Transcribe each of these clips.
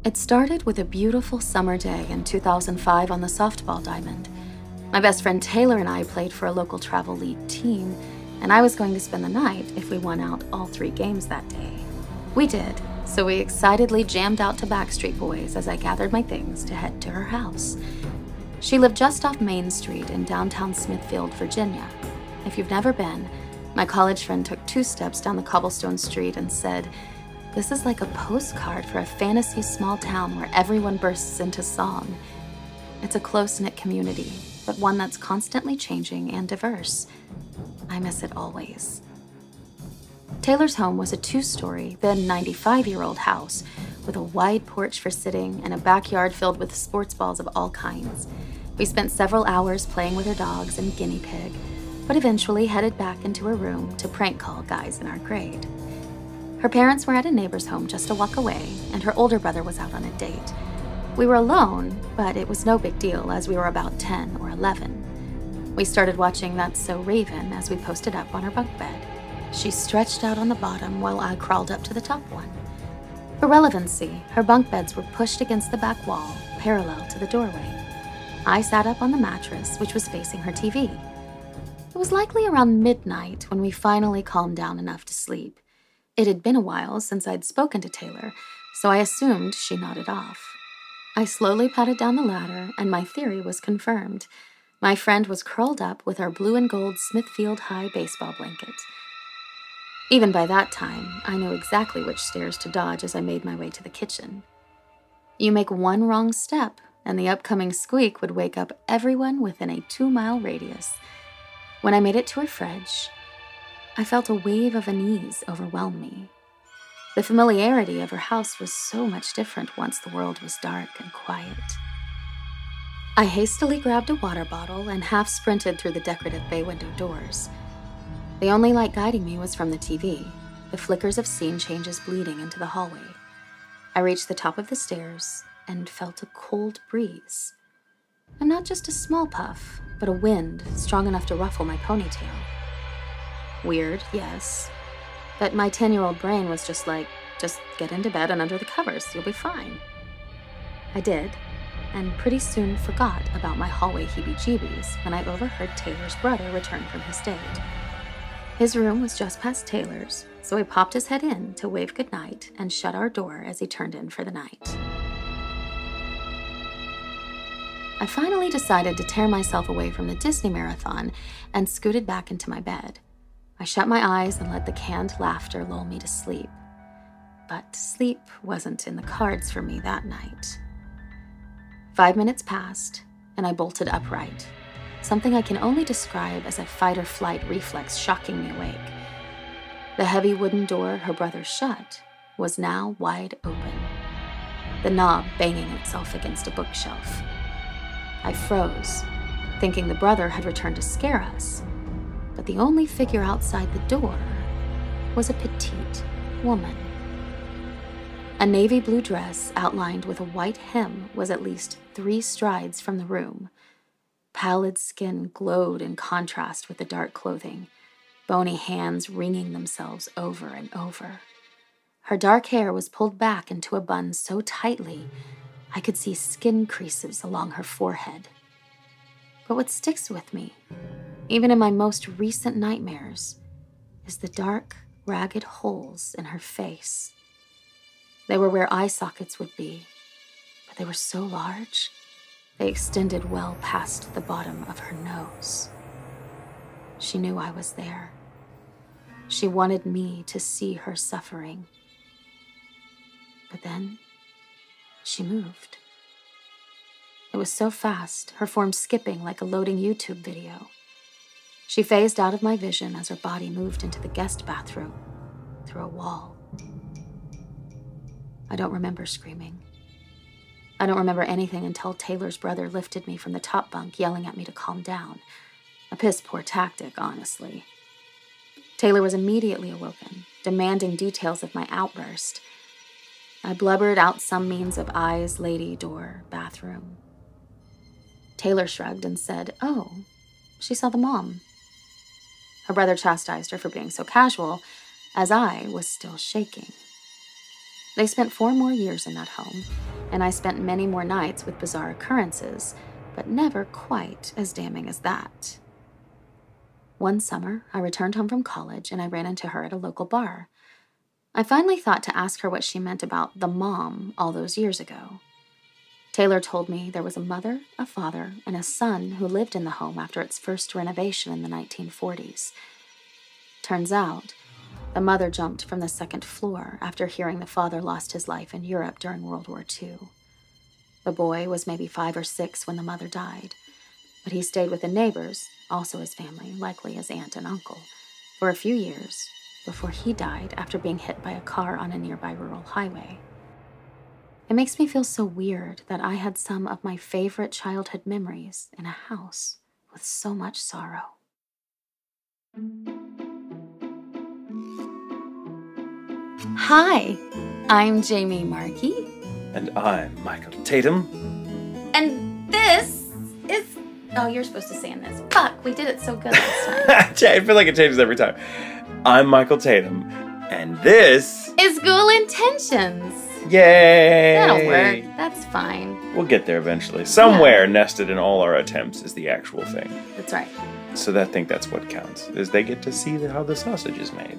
It started with a beautiful summer day in 2005 on the softball diamond. My best friend Taylor and I played for a local travel league team, and I was going to spend the night if we won out all 3 games that day. We did, so we excitedly jammed out to Backstreet Boys as I gathered my things to head to her house. She lived just off Main Street in downtown Smithfield, Virginia. If you've never been, my college friend took 2 steps down the cobblestone street and said, "This is like a postcard for a fantasy small town where everyone bursts into song." It's a close-knit community, but one that's constantly changing and diverse. I miss it always. Taylor's home was a 2-story, then 95-year-old house with a wide porch for sitting and a backyard filled with sports balls of all kinds. We spent several hours playing with her dogs and guinea pig, but eventually headed back into her room to prank call guys in our grade. Her parents were at a neighbor's home just a walk away, and her older brother was out on a date. We were alone, but it was no big deal as we were about 10 or 11. We started watching That's So Raven as we posted up on her bunk bed. She stretched out on the bottom while I crawled up to the top one. For relevancy, her bunk beds were pushed against the back wall, parallel to the doorway. I sat up on the mattress, which was facing her TV. It was likely around midnight when we finally calmed down enough to sleep. It had been a while since I'd spoken to Taylor, so I assumed she nodded off. I slowly padded down the ladder, and my theory was confirmed. My friend was curled up with our blue and gold Smithfield High baseball blanket. Even by that time, I knew exactly which stairs to dodge as I made my way to the kitchen. You make one wrong step, and the upcoming squeak would wake up everyone within a 2-mile radius. When I made it to her fridge, I felt a wave of unease overwhelm me. The familiarity of her house was so much different once the world was dark and quiet. I hastily grabbed a water bottle and half-sprinted through the decorative bay window doors. The only light guiding me was from the TV, the flickers of scene changes bleeding into the hallway. I reached the top of the stairs and felt a cold breeze. And not just a small puff, but a wind strong enough to ruffle my ponytail. Weird, yes, but my 10-year-old brain was just like, just get into bed and under the covers, you'll be fine. I did, and pretty soon forgot about my hallway heebie-jeebies when I overheard Taylor's brother return from his date. His room was just past Taylor's, so he popped his head in to wave goodnight and shut our door as he turned in for the night. I finally decided to tear myself away from the Disney marathon and scooted back into my bed. I shut my eyes and let the canned laughter lull me to sleep. But sleep wasn't in the cards for me that night. 5 minutes passed, and I bolted upright, something I can only describe as a fight-or-flight reflex shocking me awake. The heavy wooden door her brother shut was now wide open, the knob banging itself against a bookshelf. I froze, thinking the brother had returned to scare us, but the only figure outside the door was a petite woman. A navy blue dress outlined with a white hem was at least 3 strides from the room. Pallid skin glowed in contrast with the dark clothing, bony hands wringing themselves over and over. Her dark hair was pulled back into a bun so tightly I could see skin creases along her forehead. But what sticks with me, even in my most recent nightmares, is the dark, ragged holes in her face. They were where eye sockets would be, but they were so large, they extended well past the bottom of her nose. She knew I was there. She wanted me to see her suffering. But then, she moved. It was so fast, her form skipping like a loading YouTube video. She phased out of my vision as her body moved into the guest bathroom, through a wall. I don't remember screaming. I don't remember anything until Taylor's brother lifted me from the top bunk, yelling at me to calm down. A piss-poor tactic, honestly. Taylor was immediately awoken, demanding details of my outburst. I blubbered out some means of eyes, lady, door, bathroom. Taylor shrugged and said, "Oh, she saw the mom." Her brother chastised her for being so casual, as I was still shaking. They spent 4 more years in that home, and I spent many more nights with bizarre occurrences, but never quite as damning as that. One summer, I returned home from college and I ran into her at a local bar. I finally thought to ask her what she meant about the mom all those years ago. Taylor told me there was a mother, a father, and a son who lived in the home after its first renovation in the 1940s. Turns out, the mother jumped from the 2nd floor after hearing the father lost his life in Europe during World War II. The boy was maybe 5 or 6 when the mother died, but he stayed with the neighbors, also his family, likely his aunt and uncle, for a few years before he died after being hit by a car on a nearby rural highway. It makes me feel so weird that I had some of my favorite childhood memories in a house with so much sorrow. Hi, I'm Jamie Markey. And I'm Michael Tatum. And this is... Oh, you're supposed to say in this. Fuck, we did it so good last time. I feel like it changes every time. I'm Michael Tatum, and this is Ghoul Intentions. Yay! That'll work. That's fine. We'll get there eventually. Somewhere nested in all our attempts is the actual thing. That's right. So I think that's what counts, is they get to see how the sausage is made.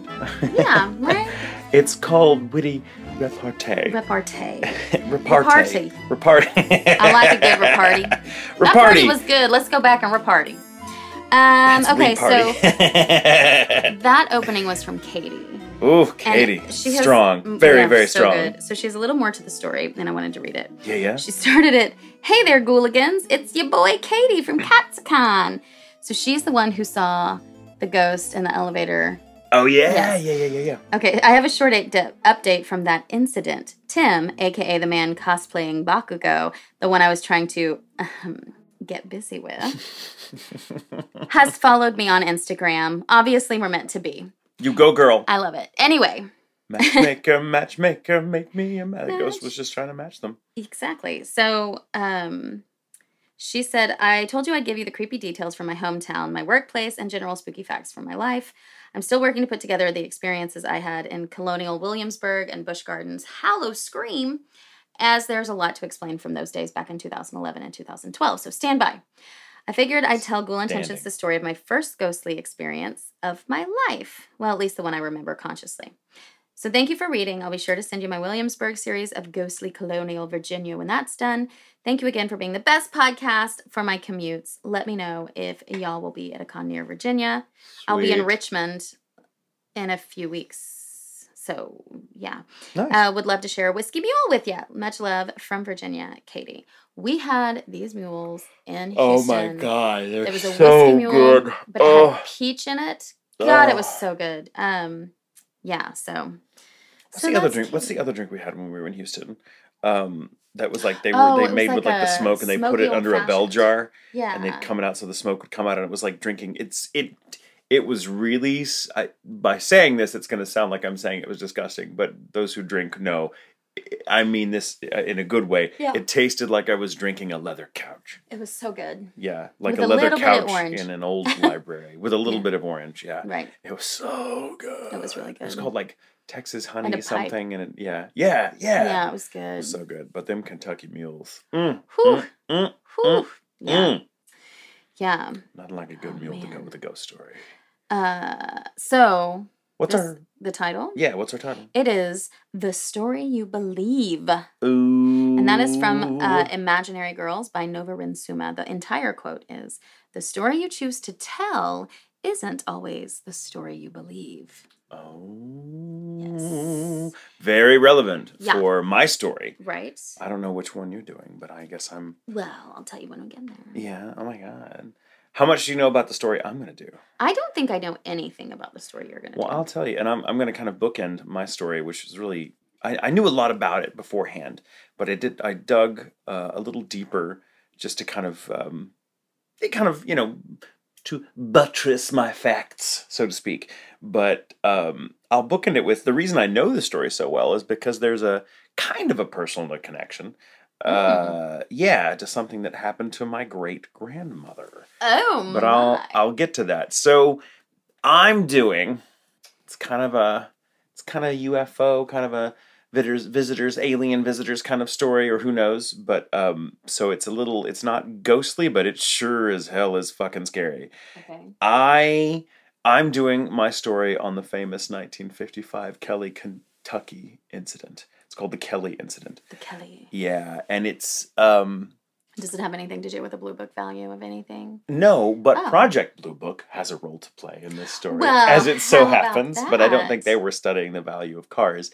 Yeah, right? It's called witty repartee. Repartee. Repartee. Repartee. I like a good repartee. Repartee. That party was good. Let's go back and repartee. Okay, so that opening was from Katie. Ooh, Katie. Strong. Very strong. Good. So she has a little more to the story, and I wanted to read it. Yeah. She started it, "Hey there, Ghouligans. It's your boy Katie from Katsicon." So she's the one who saw the ghost in the elevator. Oh, yeah. Yes. Yeah. Okay, I have a short update from that incident. Tim, a.k.a. the man cosplaying Bakugo, the one I was trying to get busy with, has followed me on Instagram. Obviously, we're meant to be. You go, girl. I love it. Anyway. Matchmaker, make me a match. The ghost was just trying to match them. Exactly. So, she said, "I told you I'd give you the creepy details from my hometown, my workplace, and general spooky facts from my life. I'm still working to put together the experiences I had in colonial Williamsburg and Busch Gardens' Hallow Scream, as there's a lot to explain from those days back in 2011 and 2012, so stand by. I figured I'd tell Ghoul Intentions the story of my first ghostly experience of my life. Well, at least the one I remember consciously. So thank you for reading. I'll be sure to send you my Williamsburg series of ghostly colonial Virginia when that's done. Thank you again for being the best podcast for my commutes. Let me know if y'all will be at a con near Virginia. Sweet. I'll be in Richmond in a few weeks. So, yeah. Nice. Would love to share a whiskey mule with you. Much love from Virginia, Katie." We had these mules in Houston. Oh, my God. They're there was a so whiskey mule, good. But it had peach in it. God, it was so good. Yeah, so... What's the other drink we had when we were in Houston? That was like they made with like the smoke, and they put it under a bell jar. Yeah. And they'd come it out so the smoke would come out, and it was like drinking. It was really, by saying this, it's going to sound like I'm saying it was disgusting, but those who drink know. I mean this in a good way. Yeah. It tasted like I was drinking a leather couch. It was so good. Yeah, like with a leather couch orange. in an old library with a little bit of orange. Yeah, right. It was so good. It was really good. It was called like Texas Honey and something, pipe. and Yeah, it was good. It was so good. But them Kentucky mules. Yeah. Yeah. Not like a good mule to go with a ghost story. So what's the title? Yeah, what's our title? It is The Story You Believe. Ooh. And that is from Imaginary Girls by Nova Rinsuma. The entire quote is, "The story you choose to tell isn't always the story you believe." Oh. Yes. Very relevant for my story. Right. I don't know which one you're doing, but I guess I'm... Well, I'll tell you when we get there. Yeah, oh my God. How much do you know about the story I'm going to do? I don't think I know anything about the story you're going to do. Well, I'll tell you, and I'm going to kind of bookend my story, which is really... I knew a lot about it beforehand, but I dug a little deeper just to kind of, to buttress my facts, so to speak. But I'll bookend it with, the reason I know the story so well is because there's a kind of a personal connection. To something that happened to my great-grandmother. Oh, but I'll get to that. So I'm doing, it's kind of UFO, kind of alien visitors kind of story, or who knows. But so it's not ghostly, but it sure as hell is fucking scary. Okay. I'm doing my story on the famous 1955 Kelly, Kentucky incident. It's called the Kelly incident. The Kelly. Yeah, and it's Does it have anything to do with the Blue Book value of anything? no, but Project Blue Book has a role to play in this story, Well, as it so how about happens. But I don't think that? they were studying the value of cars.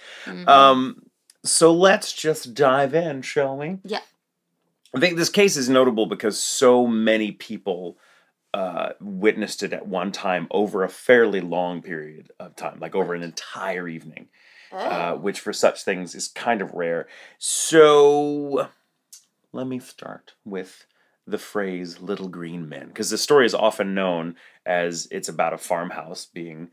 So let's just dive in, shall we? Yeah. I think this case is notable because so many people witnessed it at one time over a fairly long period of time, like over an entire evening, which for such things is kind of rare. So let me start with the phrase "little green men," because the story is often known as it's about a farmhouse being,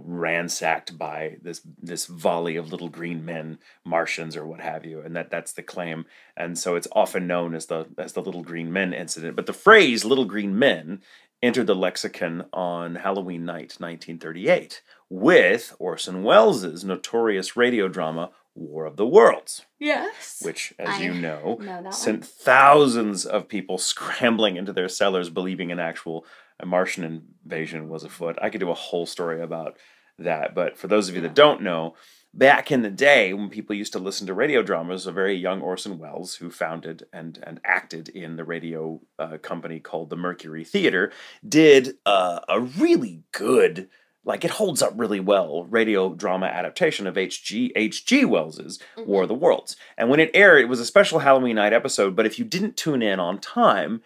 ransacked by this volley of little green men, Martians or what have you, and that's the claim. And so it's often known as the little green men incident. But the phrase "little green men" entered the lexicon on Halloween night, 1938, with Orson Welles' notorious radio drama War of the Worlds. Yes. Which, as you know that sent thousands of people scrambling into their cellars believing an actual Martian invasion was afoot. I could do a whole story about that, but for those of you that don't know, back in the day when people used to listen to radio dramas, a very young Orson Welles, who founded and acted in the radio company called the Mercury Theater, did a really good, like, it holds up really well, radio drama adaptation of H.G. Wells's War of the Worlds. And when it aired, it was a special Halloween night episode, but if you didn't tune in on time,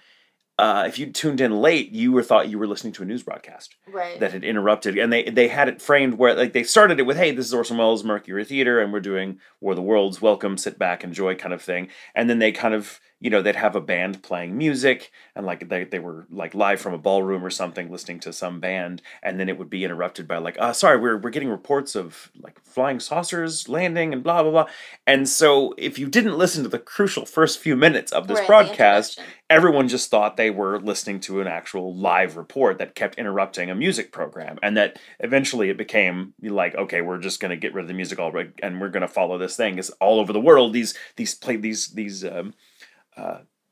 if you tuned in late, you thought you were listening to a news broadcast that had interrupted. And they had it framed where, like, they started it with, hey, this is Orson Welles' Mercury Theater, and we're doing War of the Worlds, welcome, sit back, enjoy kind of thing. And then they kind of, they'd have a band playing music, and like they were like live from a ballroom or something listening to some band, and then it would be interrupted by like, sorry, we're getting reports of like flying saucers landing and blah blah blah. And so if you didn't listen to the crucial first few minutes of this broadcast, everyone just thought they were listening to an actual live report that kept interrupting a music program, and that eventually it became like, okay, we're just going to get rid of the music all right, and we're going to follow this thing. It's all over the world. These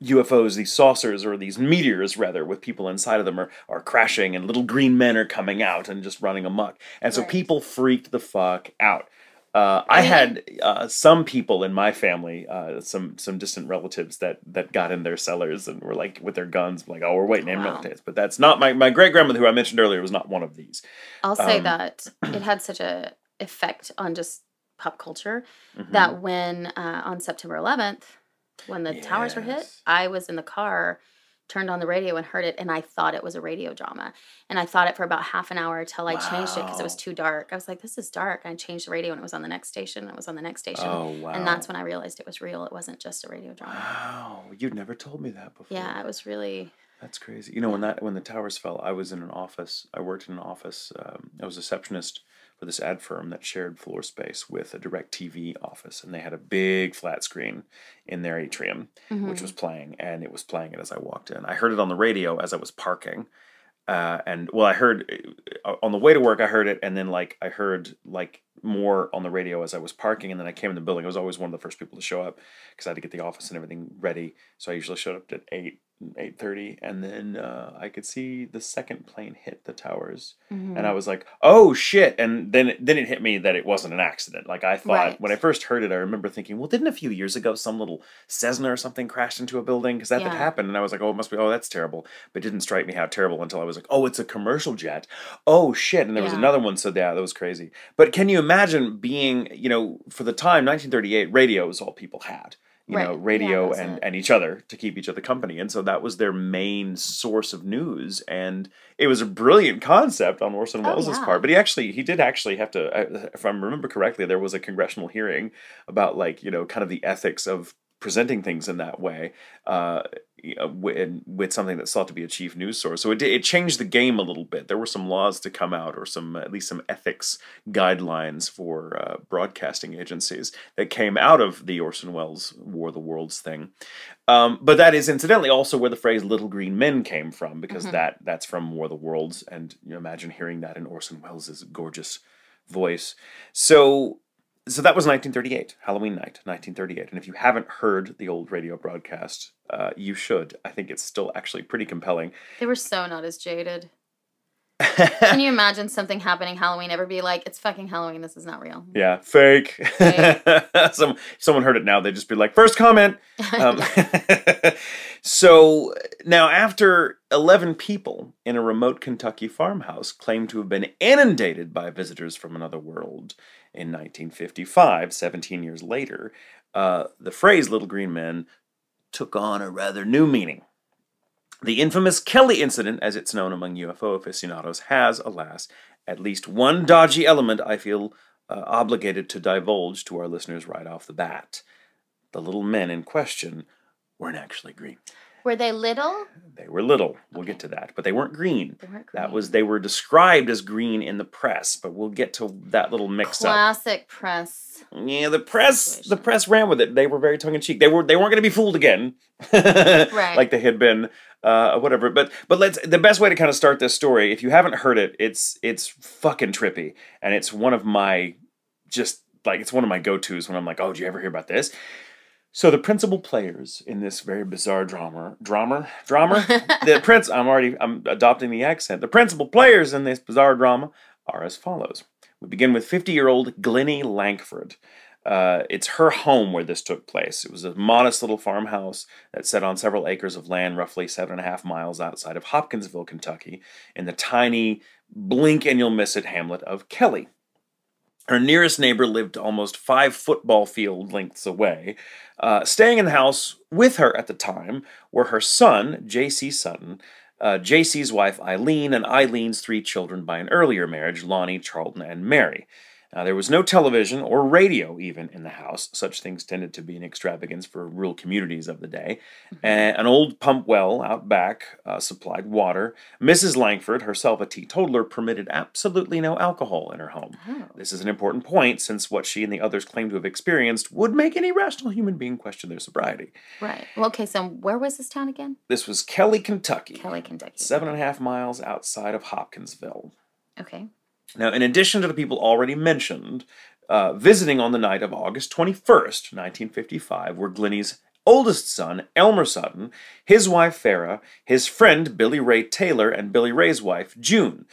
UFOs, these saucers, or these meteors, rather, with people inside of them are crashing, and little green men are coming out and just running amok. And so people freaked the fuck out. I had some people in my family, some distant relatives that got in their cellars and were like with their guns, like, oh, we're waiting ambulance. But that's not my great grandmother, who I mentioned earlier, was not one of these. I'll say that it had such a effect on just pop culture that when on September 11th, when the towers were hit, I was in the car, turned on the radio and heard it, and I thought it was a radio drama. And I thought it for about half an hour till I changed it because it was too dark. I was like, this is dark. And I changed the radio, and it was on the next station, and it was on the next station. Oh, wow. And that's when I realized it was real. It wasn't just a radio drama. Wow. You'd never told me that before. Yeah, it was really... That's crazy. When the towers fell, I was in an office. I worked in an office. I was a receptionist for this ad firm that shared floor space with a DirecTV office, and they had a big flat screen in their atrium, which was playing, and it was playing it as I walked in. I heard it on the radio as I was parking, I heard on the way to work. I heard it, and then I heard more on the radio as I was parking, and then I came in the building. I was always one of the first people to show up because I had to get the office and everything ready. So I usually showed up at 8:30, and then I could see the second plane hit the towers, and I was like, "Oh shit!" And then it hit me that it wasn't an accident. Like I thought when I first heard it, I remember thinking, "Well, didn't a few years ago some little Cessna or something crashed into a building?" Because that had happened, and I was like, "Oh, it must be. Oh, that's terrible." But it didn't strike me how terrible until I was like, "Oh, it's a commercial jet. Oh shit!" And there was another one. So yeah, that was crazy. But can you imagine being, for the time, 1938, radio is all people had. Radio and each other to keep each other company. And so that was their main source of news. And it was a brilliant concept on Orson Welles' part. But he did actually have to, if I remember correctly, there was a congressional hearing about kind of the ethics of presenting things in that way with something that's thought to be a chief news source. So it changed the game a little bit. There were some laws to come out, or at least some ethics guidelines for broadcasting agencies that came out of the Orson Welles War of the Worlds thing. But that is incidentally also where the phrase "little green men" came from, because that's from War of the Worlds, and imagine hearing that in Orson Welles' gorgeous voice. So So that was 1938, Halloween night, 1938. And if you haven't heard the old radio broadcast, you should. I think it's still actually pretty compelling. They were so not as jaded. Can you imagine something happening Halloween ever be like, it's fucking Halloween, this is not real? Yeah, fake. Someone heard it now, they'd just be like, first comment. So now after 11 people in a remote Kentucky farmhouse claimed to have been inundated by visitors from another world in 1955, 17 years later, the phrase Little Green Men took on a rather new meaning. The infamous Kelly incident, as it's known among UFO aficionados, has, alas, at least one dodgy element I feel obligated to divulge to our listeners right off the bat. The little men in question weren't actually green. Were they little? They were little. We'll get to that. But they weren't green. They weren't green. They were described as green in the press, but we'll get to that little mix-up. Classic press. Yeah, the press ran with it. They were very tongue-in-cheek. They weren't going to be fooled again. Right. Like they had been, whatever. But the best way to kind of start this story, if you haven't heard it, it's fucking trippy. And it's one of my, it's one of my go-tos when I'm like, oh, did you ever hear about this? So the principal players in this very bizarre drama, I'm adopting the accent. The principal players in this bizarre drama are as follows. We begin with 50-year-old Glennie Langford. It's her home where this took place. It was a modest little farmhouse that sat on several acres of land, roughly 7.5 miles outside of Hopkinsville, Kentucky, in the tiny, blink-and-you'll-miss-it hamlet of Kelly. Her nearest neighbor lived almost 5 football field lengths away. Staying in the house with her at the time were her son, J.C. Sutton, J.C.'s wife, Eileen, and Eileen's 3 children by an earlier marriage, Lonnie, Charlton, and Mary. There was no television or radio even in the house. Such things tended to be an extravagance for rural communities of the day. An old pump well out back supplied water. Mrs. Langford, herself a teetotaler, permitted absolutely no alcohol in her home. Oh. This is an important point, since what she and the others claim to have experienced would make any rational human being question their sobriety. Right. Well, okay, so where was this town again? This was Kelly, Kentucky. Kelly, Kentucky. 7.5 miles outside of Hopkinsville. Okay. Now, in addition to the people already mentioned, visiting on the night of August 21st, 1955, were Glennie's oldest son, Elmer Sutton, his wife, Farrah, his friend, Billy Ray Taylor, and Billy Ray's wife, June.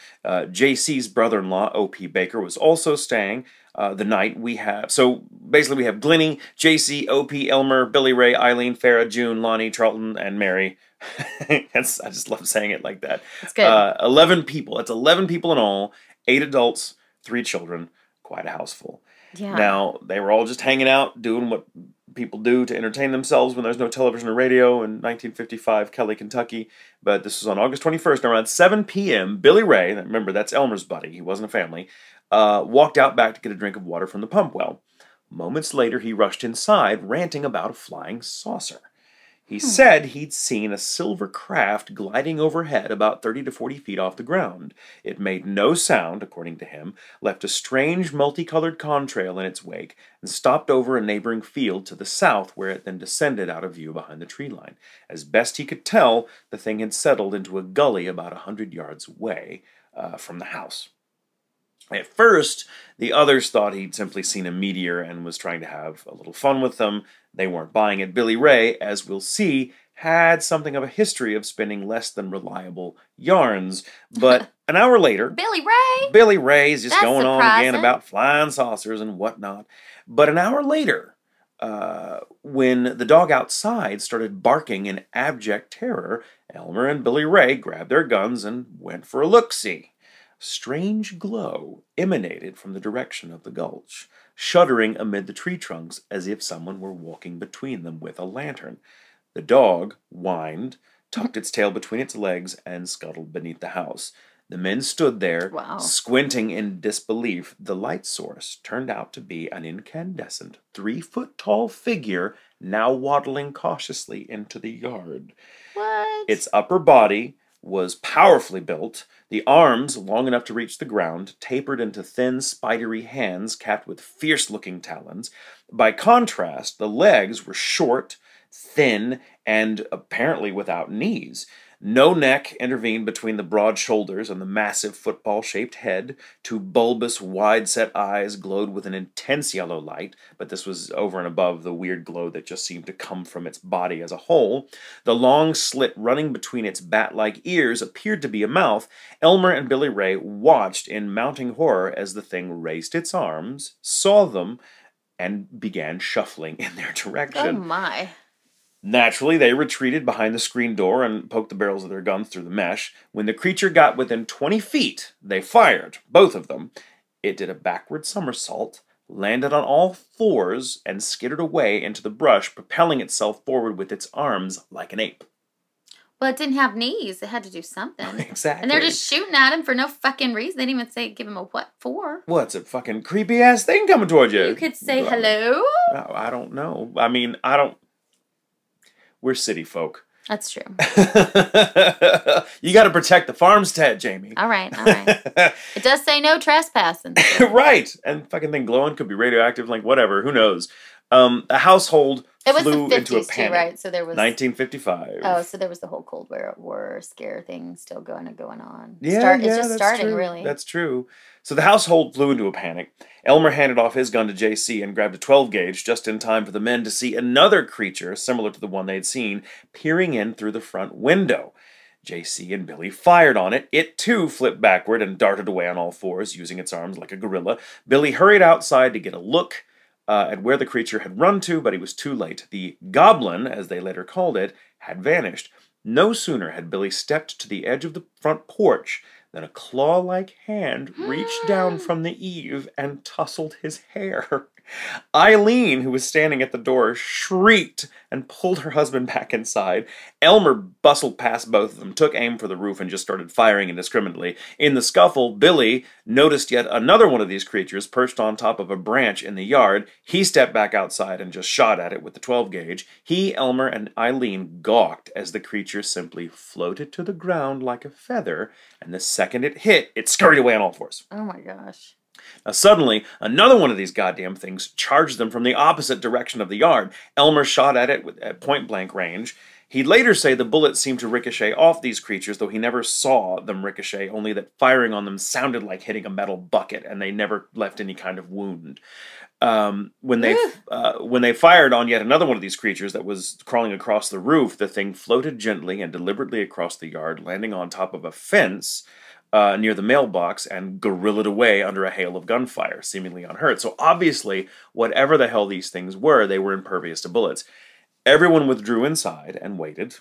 J.C.'s brother-in-law, O.P. Baker, was also staying the night. We have Glennie, J.C., O.P., Elmer, Billy Ray, Eileen, Farrah, June, Lonnie, Charlton, and Mary. I just love saying it like that. It's good. 11 people. That's 11 people in all. 8 adults, 3 children, quite a house full. Yeah. Now, they were all just hanging out, doing what people do to entertain themselves when there's no television or radio in 1955, Kelly, Kentucky. But this was on August 21st, around 7 p.m., Billy Ray, remember that's Elmer's buddy, he wasn't a family, walked out back to get a drink of water from the pump well. Moments later, he rushed inside, ranting about a flying saucer. He said he'd seen a silver craft gliding overhead about 30 to 40 feet off the ground. It made no sound, according to him, left a strange multicolored contrail in its wake, and stopped over a neighboring field to the south, where it then descended out of view behind the tree line. As best he could tell, the thing had settled into a gully about 100 yards away from the house. At first, the others thought he'd simply seen a meteor and was trying to have a little fun with them. They weren't buying it. Billy Ray, as we'll see, had something of a history of spinning less than reliable yarns. But an hour later... Billy Ray's just going on again about flying saucers and whatnot. But an hour later, when the dog outside started barking in abject terror, Elmer and Billy Ray grabbed their guns and went for a look-see. Strange glow emanated from the direction of the gulch, shuddering amid the tree trunks as if someone were walking between them with a lantern. The dog whined, tucked its tail between its legs, and scuttled beneath the house. The men stood there, squinting in disbelief. The light source turned out to be an incandescent, 3-foot-tall figure now waddling cautiously into the yard. What? Its upper body was powerfully built. The arms, long enough to reach the ground, tapered into thin, spidery hands capped with fierce-looking talons. By contrast, the legs were short, thin, and apparently without knees. No neck intervened between the broad shoulders and the massive football-shaped head. Two bulbous, wide-set eyes glowed with an intense yellow light, but this was over and above the weird glow that just seemed to come from its body as a whole. The long slit running between its bat-like ears appeared to be a mouth. Elmer and Billy Ray watched in mounting horror as the thing raised its arms, saw them, and began shuffling in their direction. Oh my. Naturally, they retreated behind the screen door and poked the barrels of their guns through the mesh. When the creature got within 20 feet, they fired, both of them. It did a backward somersault, landed on all fours, and skittered away into the brush, propelling itself forward with its arms like an ape. Well, it didn't have knees. It had to do something. Exactly. And they're just shooting at him for no fucking reason. They didn't even say give him a what for. What's a fucking creepy-ass thing coming towards you? You could say hello. No, I don't know. I mean, I don't... We're city folk. That's true. You got to protect the farmstead, Jamie. All right, all right. It does say no trespassing. So. Right. And fucking thing glowing could be radioactive, like whatever. Who knows? A household flew into a panic. Too, right? So there was 1955. Oh, so there was the whole Cold War scare thing still going on. Yeah, It's just starting, true. really. That's true. So the household flew into a panic. Elmer handed off his gun to JC and grabbed a 12-gauge just in time for the men to see another creature similar to the one they'd seen peering in through the front window. JC and Billy fired on it. It, too, flipped backward and darted away on all fours, using its arms like a gorilla. Billy hurried outside to get a look at where the creature had run to, but he was too late. The goblin, as they later called it, had vanished. No sooner had Billy stepped to the edge of the front porch than a claw-like hand reached down from the eave and tousled his hair. Eileen, who was standing at the door, shrieked and pulled her husband back inside. Elmer bustled past both of them, took aim for the roof, and just started firing indiscriminately. In the scuffle, Billy noticed yet another one of these creatures perched on top of a branch in the yard. He stepped back outside and just shot at it with the 12-gauge. He, Elmer, and Eileen gawked as the creature simply floated to the ground like a feather, and the second it hit, it scurried away on all fours. Oh my gosh. Now, suddenly, another one of these goddamn things charged them from the opposite direction of the yard. Elmer shot at it at point-blank range. He'd later say the bullets seemed to ricochet off these creatures, though he never saw them ricochet, only that firing on them sounded like hitting a metal bucket, and they never left any kind of wound. When they fired on yet another one of these creatures that was crawling across the roof, the thing floated gently and deliberately across the yard, landing on top of a fence near the mailbox and gorillaed away under a hail of gunfire, seemingly unhurt. So obviously, whatever the hell these things were, they were impervious to bullets. Everyone withdrew inside and waited,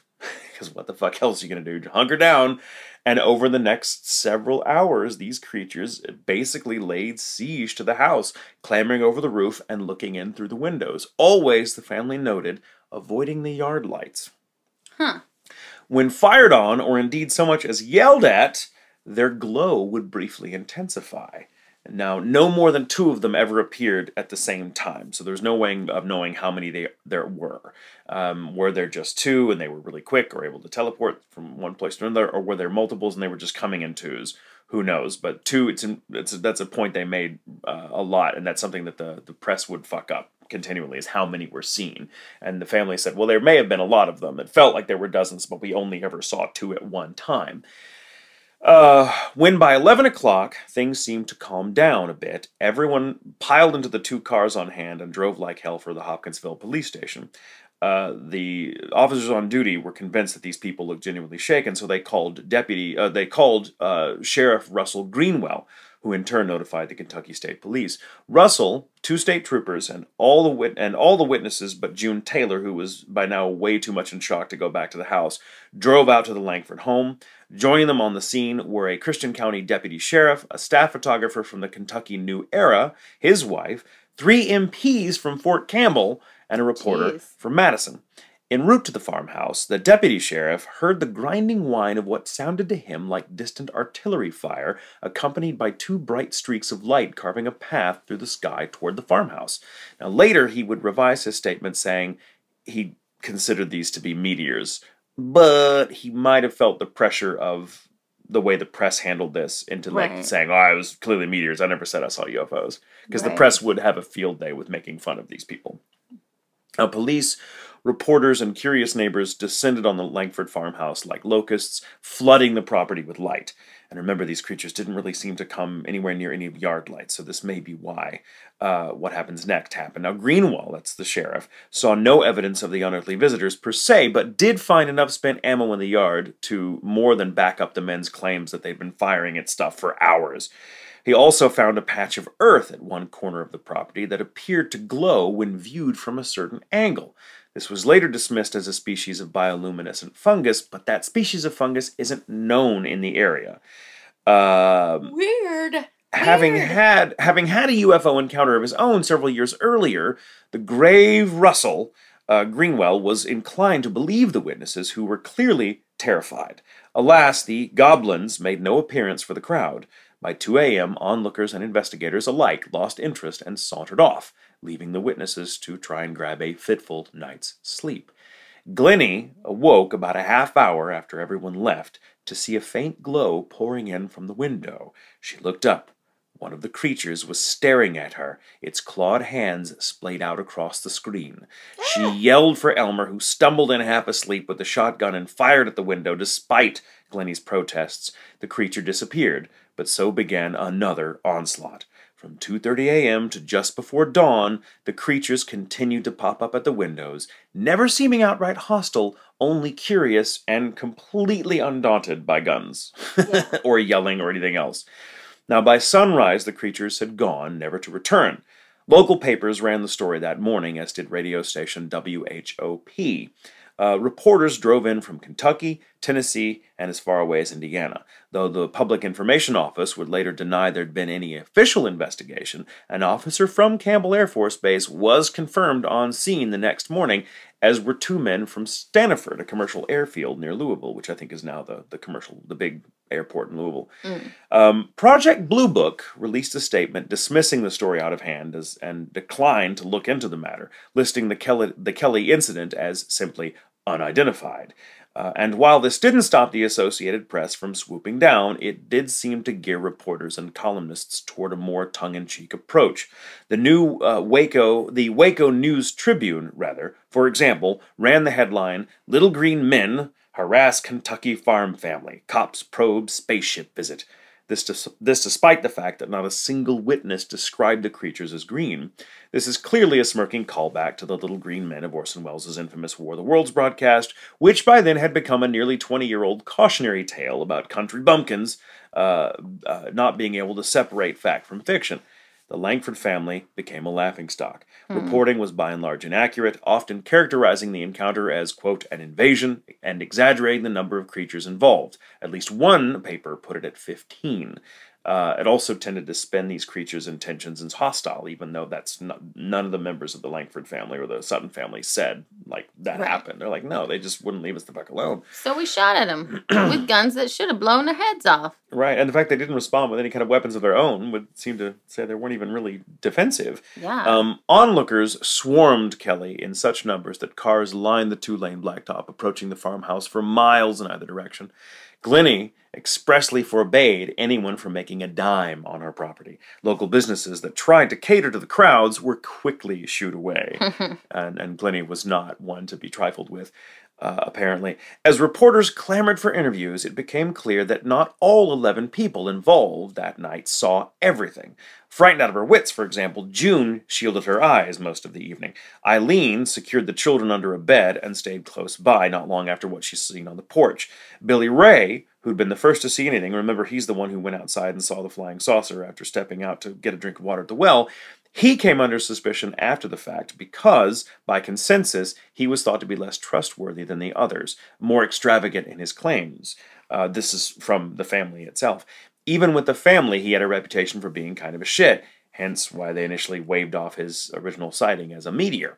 because what the fuck else are you going to do? Hunker down. And over the next several hours, these creatures basically laid siege to the house, clambering over the roof and looking in through the windows. Always, the family noted, avoiding the yard lights. Huh. When fired on, or indeed so much as yelled at, their glow would briefly intensify. Now, no more than 2 of them ever appeared at the same time, so there's no way of knowing how many there were. Were there just 2 and they were really quick or able to teleport from one place to another, or were there multiples and they were just coming in 2s? Who knows? But 2, that's a point they made a lot, and that's something that the press would fuck up continually, is how many were seen. And the family said, well, there may have been a lot of them. It felt like there were dozens, but we only ever saw 2 at one time. When by 11 o'clock, things seemed to calm down a bit, everyone piled into the 2 cars on hand and drove like hell for the Hopkinsville police station. The officers on duty were convinced that these people looked genuinely shaken, so they called Sheriff Russell Greenwell, who in turn notified the Kentucky State Police. Russell, 2 state troopers, and all the witnesses but June Taylor, who was by now way too much in shock to go back to the house, drove out to the Langford home. Joining them on the scene were a Christian County deputy sheriff, a staff photographer from the Kentucky New Era, his wife, 3 MPs from Fort Campbell, and a reporter from Madison. En route to the farmhouse, the deputy sheriff heard the grinding whine of what sounded to him like distant artillery fire, accompanied by 2 bright streaks of light carving a path through the sky toward the farmhouse. Now later he would revise his statement, saying he considered these to be meteors, but he might have felt the pressure of the way the press handled this into saying, oh, it was clearly meteors. I never said I saw UFOs. Because the press would have a field day with making fun of these people. Police, reporters, and curious neighbors descended on the Langford farmhouse like locusts, flooding the property with light. And remember, these creatures didn't really seem to come anywhere near any yard lights, so this may be why what happens next happened. Now, Greenwell, that's the sheriff, saw no evidence of the unearthly visitors per se, but did find enough spent ammo in the yard to more than back up the men's claims that they'd been firing at stuff for hours. He also found a patch of earth at one corner of the property that appeared to glow when viewed from a certain angle. This was later dismissed as a species of bioluminescent fungus, but that species of fungus isn't known in the area. Weird. Having had a UFO encounter of his own several years earlier, the grave Russell Greenwell was inclined to believe the witnesses, who were clearly terrified. Alas, the goblins made no appearance for the crowd. By 2 a.m., onlookers and investigators alike lost interest and sauntered off, leaving the witnesses to try and grab a fitful night's sleep. Glennie awoke about a half hour after everyone left to see a faint glow pouring in from the window. She looked up. One of the creatures was staring at her, its clawed hands splayed out across the screen. She yelled for Elmer, who stumbled in half asleep with the shotgun and fired at the window. Despite Glennie's protests, the creature disappeared, but so began another onslaught. From 2:30 a.m. to just before dawn, the creatures continued to pop up at the windows, never seeming outright hostile, only curious and completely undaunted by guns, or yelling or anything else. Now, by sunrise, the creatures had gone, never to return. Local papers ran the story that morning, as did radio station WHOP. Reporters drove in from Kentucky, Tennessee, and as far away as Indiana. Though the Public Information Office would later deny there'd been any official investigation, an officer from Campbell Air Force Base was confirmed on scene the next morning, as were 2 men from Stanford, a commercial airfield near Louisville, which I think is now the big airport in Louisville. Project Blue Book released a statement dismissing the story out of hand and declined to look into the matter, listing the Kelly incident as simply unidentified. And while this didn't stop the Associated Press from swooping down, it did seem to gear reporters and columnists toward a more tongue-in-cheek approach. The Waco News Tribune, for example, ran the headline, "Little Green Men Harass Kentucky Farm Family. Cops Probe Spaceship Visit." This despite the fact that not a single witness described the creatures as green. This is clearly a smirking callback to the Little Green Men of Orson Welles' infamous War of the Worlds broadcast, which by then had become a nearly 20-year-old cautionary tale about country bumpkins not being able to separate fact from fiction. The Langford family became a laughingstock. Reporting was by and large inaccurate, often characterizing the encounter as, quote, an invasion, and exaggerating the number of creatures involved. At least one paper put it at 15. It also tended to spin these creatures' intentions as hostile, even though none of the members of the Langford family or the Sutton family said, like, that happened. They're like, no, they just wouldn't leave us the fuck alone. So we shot at them with guns that should have blown their heads off. Right, and the fact they didn't respond with any kind of weapons of their own would seem to say they weren't even really defensive. Yeah. Onlookers swarmed Kelly in such numbers that cars lined the 2-lane blacktop, approaching the farmhouse for miles in either direction. Glennie expressly forbade anyone from making a dime on her property. Local businesses that tried to cater to the crowds were quickly shooed away, and Glennie was not one to be trifled with, apparently. As reporters clamored for interviews, it became clear that not all 11 people involved that night saw everything. Frightened out of her wits, for example, June shielded her eyes most of the evening. Eileen secured the children under a bed and stayed close by not long after what she'd seen on the porch. Billy Ray, who'd been the first to see anything, remember he's the one who went outside and saw the flying saucer after stepping out to get a drink of water at the well, he came under suspicion after the fact because, by consensus, he was thought to be less trustworthy than the others, more extravagant in his claims. This is from the family itself. Even with the family, he had a reputation for being kind of a shit, hence why they initially waved off his original sighting as a meteor.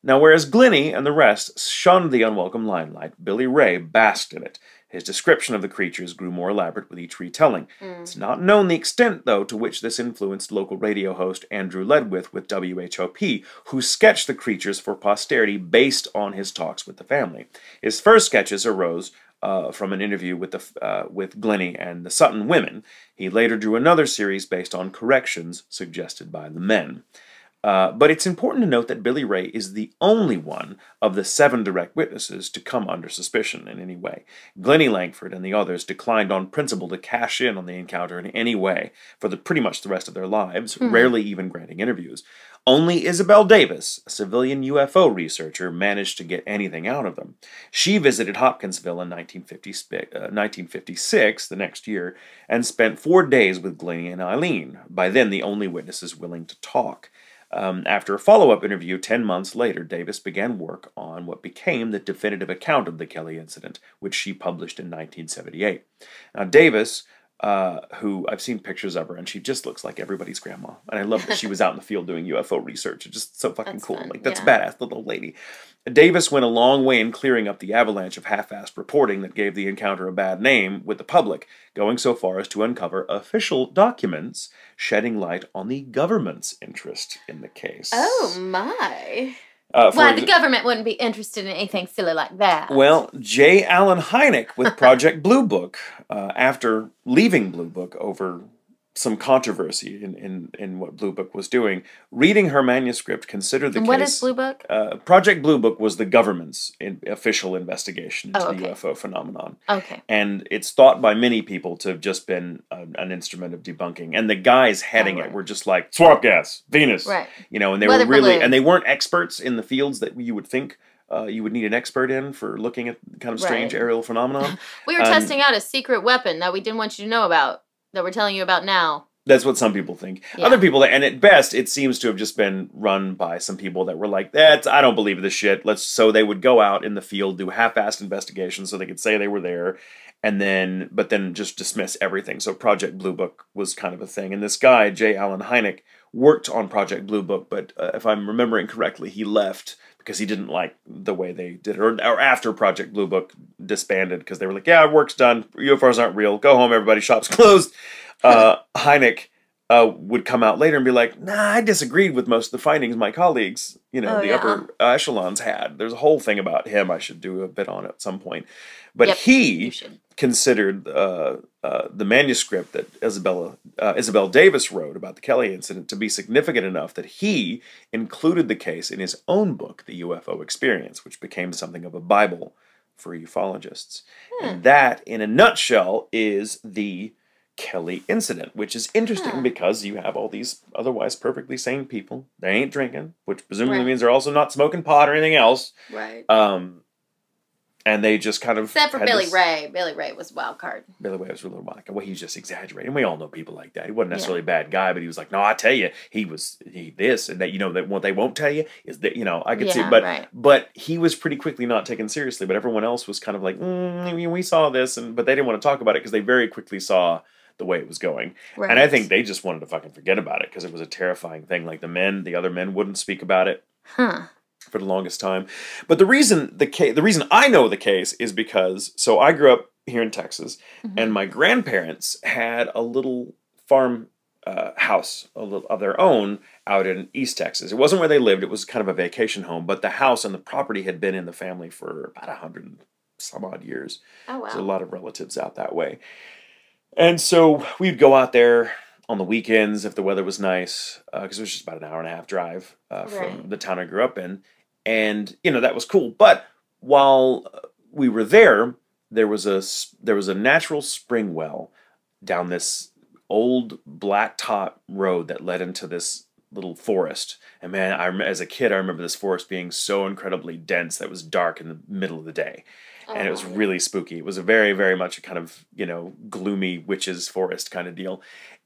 Now, whereas Glennie and the rest shunned the unwelcome limelight, Billy Ray basked in it. His description of the creatures grew more elaborate with each retelling. It's not known the extent, though, to which this influenced local radio host Andrew Ledwith with WHOP, who sketched the creatures for posterity based on his talks with the family. His first sketches arose from an interview with Glennie and the Sutton women. He later drew another series based on corrections suggested by the men. But it's important to note that Billy Ray is the only one of the 7 direct witnesses to come under suspicion in any way. Glennie Langford and the others declined on principle to cash in on the encounter in any way for pretty much the rest of their lives, rarely even granting interviews. Only Isabel Davis, a civilian UFO researcher, managed to get anything out of them. She visited Hopkinsville in 1956, the next year, and spent 4 days with Glennie and Eileen, by then the only witnesses willing to talk. After a follow-up interview 10 months later, Davis began work on what became the definitive account of the Kelly incident, which she published in 1978. Now, Davis, who I've seen pictures of her, and she just looks like everybody's grandma. And I love that she was out in the field doing UFO research. It's just so fucking cool. Fun. Like, that's a badass little lady. Davis went a long way in clearing up the avalanche of half-assed reporting that gave the encounter a bad name with the public, going so far as to uncover official documents shedding light on the government's interest in the case. Oh, my. Why, the government wouldn't be interested in anything silly like that. Well, J. Allen Hynek with Project Blue Book, after leaving Blue Book over some controversy in what Blue Book was doing, reading her manuscript, considered the case... What is Blue Book? Project Blue Book was the government's official investigation into the UFO phenomenon. Okay. And it's thought by many people to have just been an instrument of debunking. And the guys heading it were just like, swamp gas, Venus. Right. You know, and they were really... And they weren't experts in the fields that you would think you would need an expert in for looking at kind of strange aerial phenomenon. We were testing out a secret weapon that we didn't want you to know about, that we're telling you about now. That's what some people think. Yeah. Other people, and at best, it seems to have just been run by some people that were like, I don't believe this shit. So they would go out in the field, do half-assed investigations so they could say they were there, but then just dismiss everything. So Project Blue Book was kind of a thing. And this guy, J. Allen Hynek, worked on Project Blue Book, but if I'm remembering correctly, he left because he didn't like the way they did it. Or after Project Blue Book disbanded, because they were like, yeah, work's done. UFOs aren't real. Go home, everybody. Shop's closed. Hynek would come out later and be like, nah, I disagreed with most of the findings my colleagues, the upper echelons had. There's a whole thing about him I should do a bit on at some point. But he considered the manuscript that Isabel Davis wrote about the Kelly incident to be significant enough that he included the case in his own book, The UFO Experience, which became something of a Bible for ufologists. And that, in a nutshell, is the Kelly incident, which is interesting because you have all these otherwise perfectly sane people. They ain't drinking, which presumably means they're also not smoking pot or anything else. Right. And they just kind of... Except for Billy Ray. Billy Ray was a wild card. Billy Ray was a little wild card. Well, he's just exaggerating. We all know people like that. He wasn't necessarily a bad guy, but he was like, no, I tell you, he this, and that, that what they won't tell you is that, I could see, but he was pretty quickly not taken seriously, but everyone else was kind of like, we saw this, but they didn't want to talk about it because they very quickly saw the way it was going. Right. And I think they just wanted to fucking forget about it because it was a terrifying thing. Like the other men wouldn't speak about it. For the longest time. But the reason I know the case is because, so I grew up here in Texas, and my grandparents had a little farm house of their own out in East Texas. It wasn't where they lived, it was kind of a vacation home, but the house and the property had been in the family for about 100 and some odd years. Oh, wow. There's a lot of relatives out that way. And so we'd go out there on the weekends if the weather was nice, because it was just about an hour and a half drive from the town I grew up in. And, that was cool. But while we were there, there was a natural spring well down this old blacktop road that led into this little forest. And man, as a kid, I remember this forest being so incredibly dense that it was dark in the middle of the day. And it was really spooky. It was a very, very much a kind of, gloomy witches forest kind of deal.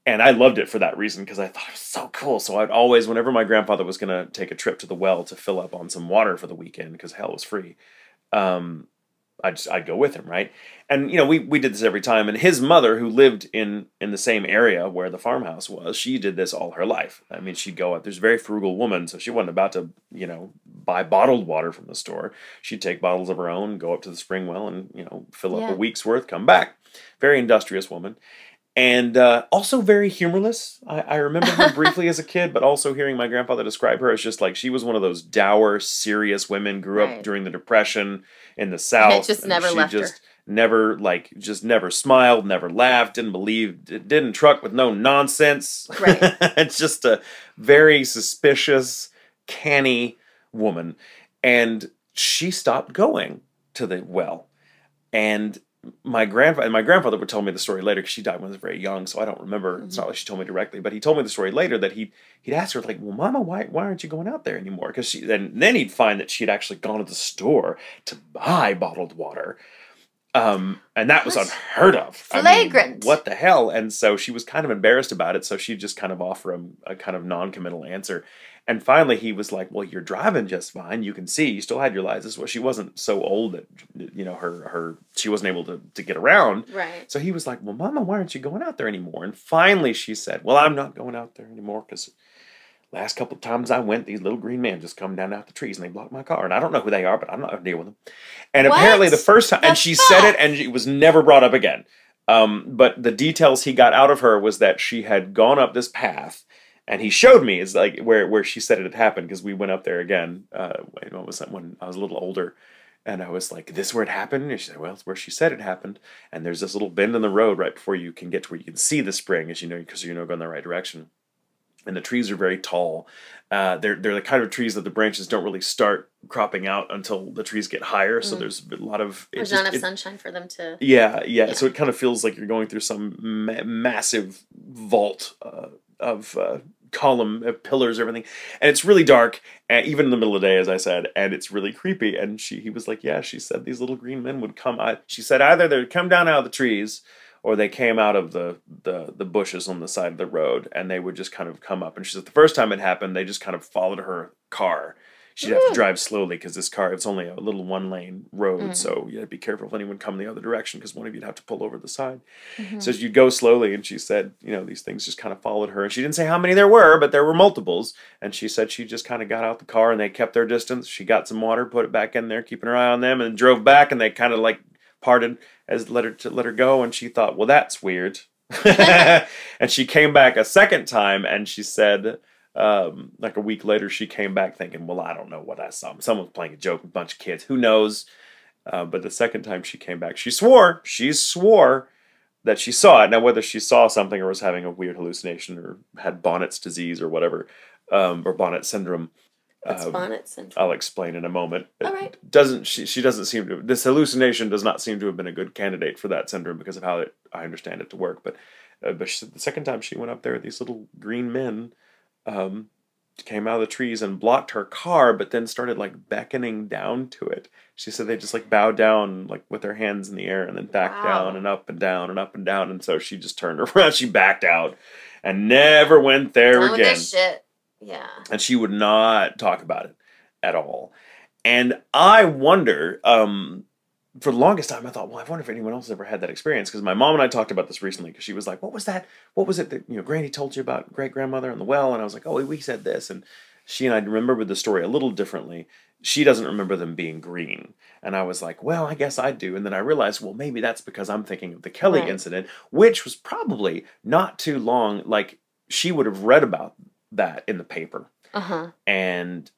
And I loved it for that reason because I thought it was so cool. So I'd always, whenever my grandfather was going to take a trip to the well to fill up on some water for the weekend, because hell was free, I'd go with him, right? And, we did this every time. And his mother, who lived in the same area where the farmhouse was, she did this all her life. I mean, she'd go up. There's a very frugal woman, so she wasn't about to, buy bottled water from the store. She'd take bottles of her own, go up to the spring well and, fill up a week's worth, come back. Very industrious woman. And also very humorless. I remember her briefly as a kid, but also hearing my grandfather describe her as just like she was one of those dour, serious women, grew up during the Depression in the South. And it just never left her. never, like, just never smiled, never laughed, didn't truck with no nonsense. Right. It's just a very suspicious, canny woman. And she stopped going to the well. And my grandfather would tell me the story later, because she died when I was very young, so I don't remember. It's not like she told me directly, but he told me the story later that he'd ask her, like, well, Mama, why aren't you going out there anymore? Because then he'd find that she'd actually gone to the store to buy bottled water. And that was unheard of. Flagrant. I mean, what the hell? And so she was kind of embarrassed about it, so she'd just kind of offer him a kind of non-committal answer. And finally he was like, well, you're driving just fine. You can see, you still had your license. Well, she wasn't so old that, you know, she wasn't able to get around. Right. So he was like, well, Mama, why aren't you going out there anymore? And finally she said, well, I'm not going out there anymore because last couple of times I went, these little green men just come down out the trees and they block my car. And I don't know who they are, but I'm not going to deal with them. And apparently the first time, and she said it, and it was never brought up again. But the details he got out of her was that she had gone up this path, and he showed me is like where she said it had happened, because we went up there again. What was that, when I was a little older, and I was like, "This is where it happened?" And she said, "Well, it's where she said it happened." And there's this little bend in the road right before you can get to where you can see the spring, as you know, because you're going in the right direction. And the trees are very tall. They're the kind of trees that the branches don't really start cropping out until the trees get higher. So there's a lot of... There's not enough sunshine for them to... Yeah. So it kind of feels like you're going through some massive vault of column, pillars, everything. And it's really dark, even in the middle of the day, as I said, and it's really creepy. And he was like, yeah, she said these little green men would come... she said either they would come down out of the trees, or they came out of the bushes on the side of the road, and they would just kind of come up. And she said the first time it happened, they just kind of followed her car. She'd have to drive slowly because this car, it's only a little one-lane road, so you had to be careful if anyone come the other direction, because one of you'd have to pull over the side. So you'd go slowly, and she said, you know, these things just kind of followed her. And she didn't say how many there were, but there were multiples. And she said she just kind of got out the car, and they kept their distance. She got some water, put it back in there, keeping her eye on them, and drove back, and they kind of like parted as let her go, and she thought, well, that's weird. And she came back a second time, and she said, like a week later, she came back thinking, well, I don't know what I saw. Someone was playing a joke with a bunch of kids. Who knows? But the second time she came back, she swore that she saw it. Now, whether she saw something or was having a weird hallucination or had Bonnet's disease or whatever, or Bonnet syndrome, What's Bonnet syndrome? I'll explain in a moment. All right. She doesn't seem to... This hallucination does not seem to have been a good candidate for that syndrome because of how I understand it to work. But she said the second time she went up there, these little green men came out of the trees and blocked her car, but then started like beckoning down to it. She said they just like bowed down like with their hands in the air and then back down and up and down and up and down. And so she just turned around. She backed out and never went there again. With this shit. Yeah. And she would not talk about it at all. And I wonder, for the longest time, I thought, well, I wonder if anyone else has ever had that experience. Because my mom and I talked about this recently, because she was like, what was that? What was it that, you know, Granny told you about great-grandmother and the well? And I was like, oh, we said this. And she and I remembered the story a little differently. She doesn't remember them being green. And I was like, well, I guess I do. And then I realized, well, maybe that's because I'm thinking of the Kelly incident, which was probably not too long. Like, she would have read about that in the paper. And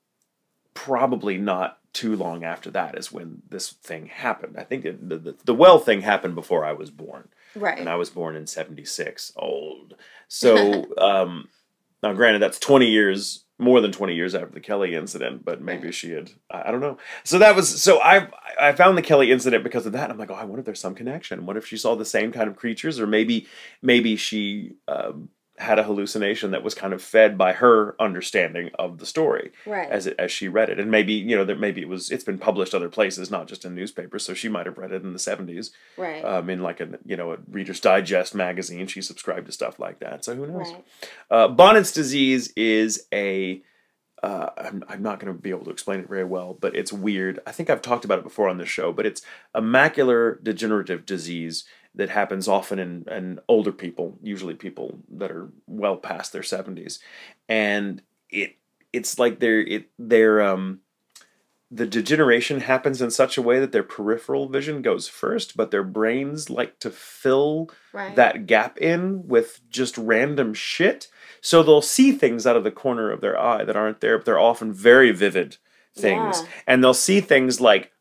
probably not too long after that is when this thing happened. I think the well thing happened before I was born. Right. And I was born in 76. Old. So, now granted, that's 20 years, more than 20 years after the Kelly incident, but maybe she had, I don't know. So I found the Kelly incident because of that. I'm like, oh, I wonder if there's some connection. What if she saw the same kind of creatures? Or maybe she, had a hallucination that was kind of fed by her understanding of the story as she read it. And maybe, you know, that maybe it's been published other places, not just in newspapers. So she might have read it in the 70s. In like a Reader's Digest magazine. She subscribed to stuff like that. So who knows? Bonnet's disease is I'm not going to be able to explain it very well, but it's weird. I think I've talked about it before on this show, but it's a macular degenerative disease that happens often in older people, usually people that are well past their 70s. And it's like the degeneration happens in such a way that their peripheral vision goes first, but their brains like to fill that gap in with just random shit. So they'll see things out of the corner of their eye that aren't there, but they're often very vivid things. And they'll see things like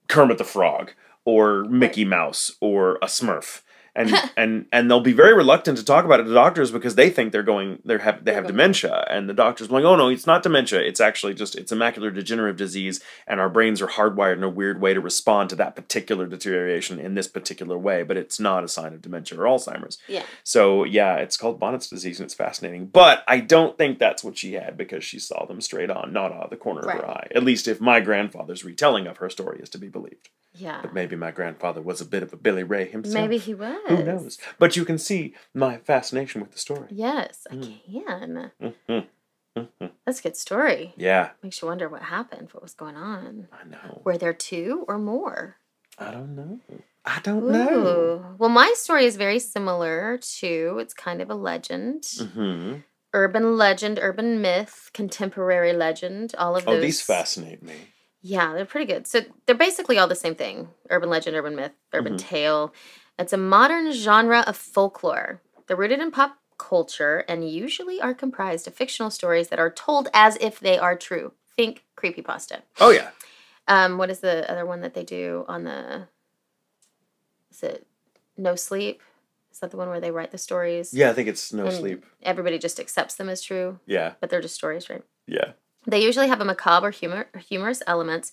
Kermit the Frog, or Mickey Mouse or a Smurf. And they'll be very reluctant to talk about it to doctors because they think they have dementia, and the doctor's like, oh no, it's not dementia, it's actually just it's a macular degenerative disease, and our brains are hardwired in a weird way to respond to that particular deterioration in this particular way, but it's not a sign of dementia or Alzheimer's. Yeah. So yeah, it's called Bonnet's disease, and it's fascinating. But I don't think that's what she had, because she saw them straight on, not out of the corner of her eye. At least if my grandfather's retelling of her story is to be believed. Yeah. But maybe my grandfather was a bit of a Billy Ray himself. Maybe he was. Who knows? But you can see my fascination with the story. Yes, I can. Mm-hmm. That's a good story. Yeah. Makes you wonder what happened, what was going on. I know. Were there 2 or more? I don't know. Ooh. Well, my story is very similar to, it's kind of a legend. Mm-hmm. Urban legend, urban myth, contemporary legend, all of those. Oh, these fascinate me. Yeah, they're pretty good. So they're basically all the same thing. Urban legend, urban myth, urban tale. It's a modern genre of folklore. They're rooted in pop culture and usually are comprised of fictional stories that are told as if they are true. Think creepypasta. Oh, yeah. What is the other one that they do on the... Is it No Sleep? Is that the one where they write the stories? Yeah, I think it's No Sleep. Everybody just accepts them as true. Yeah. But they're just stories, right? Yeah. They usually have a macabre or humorous elements,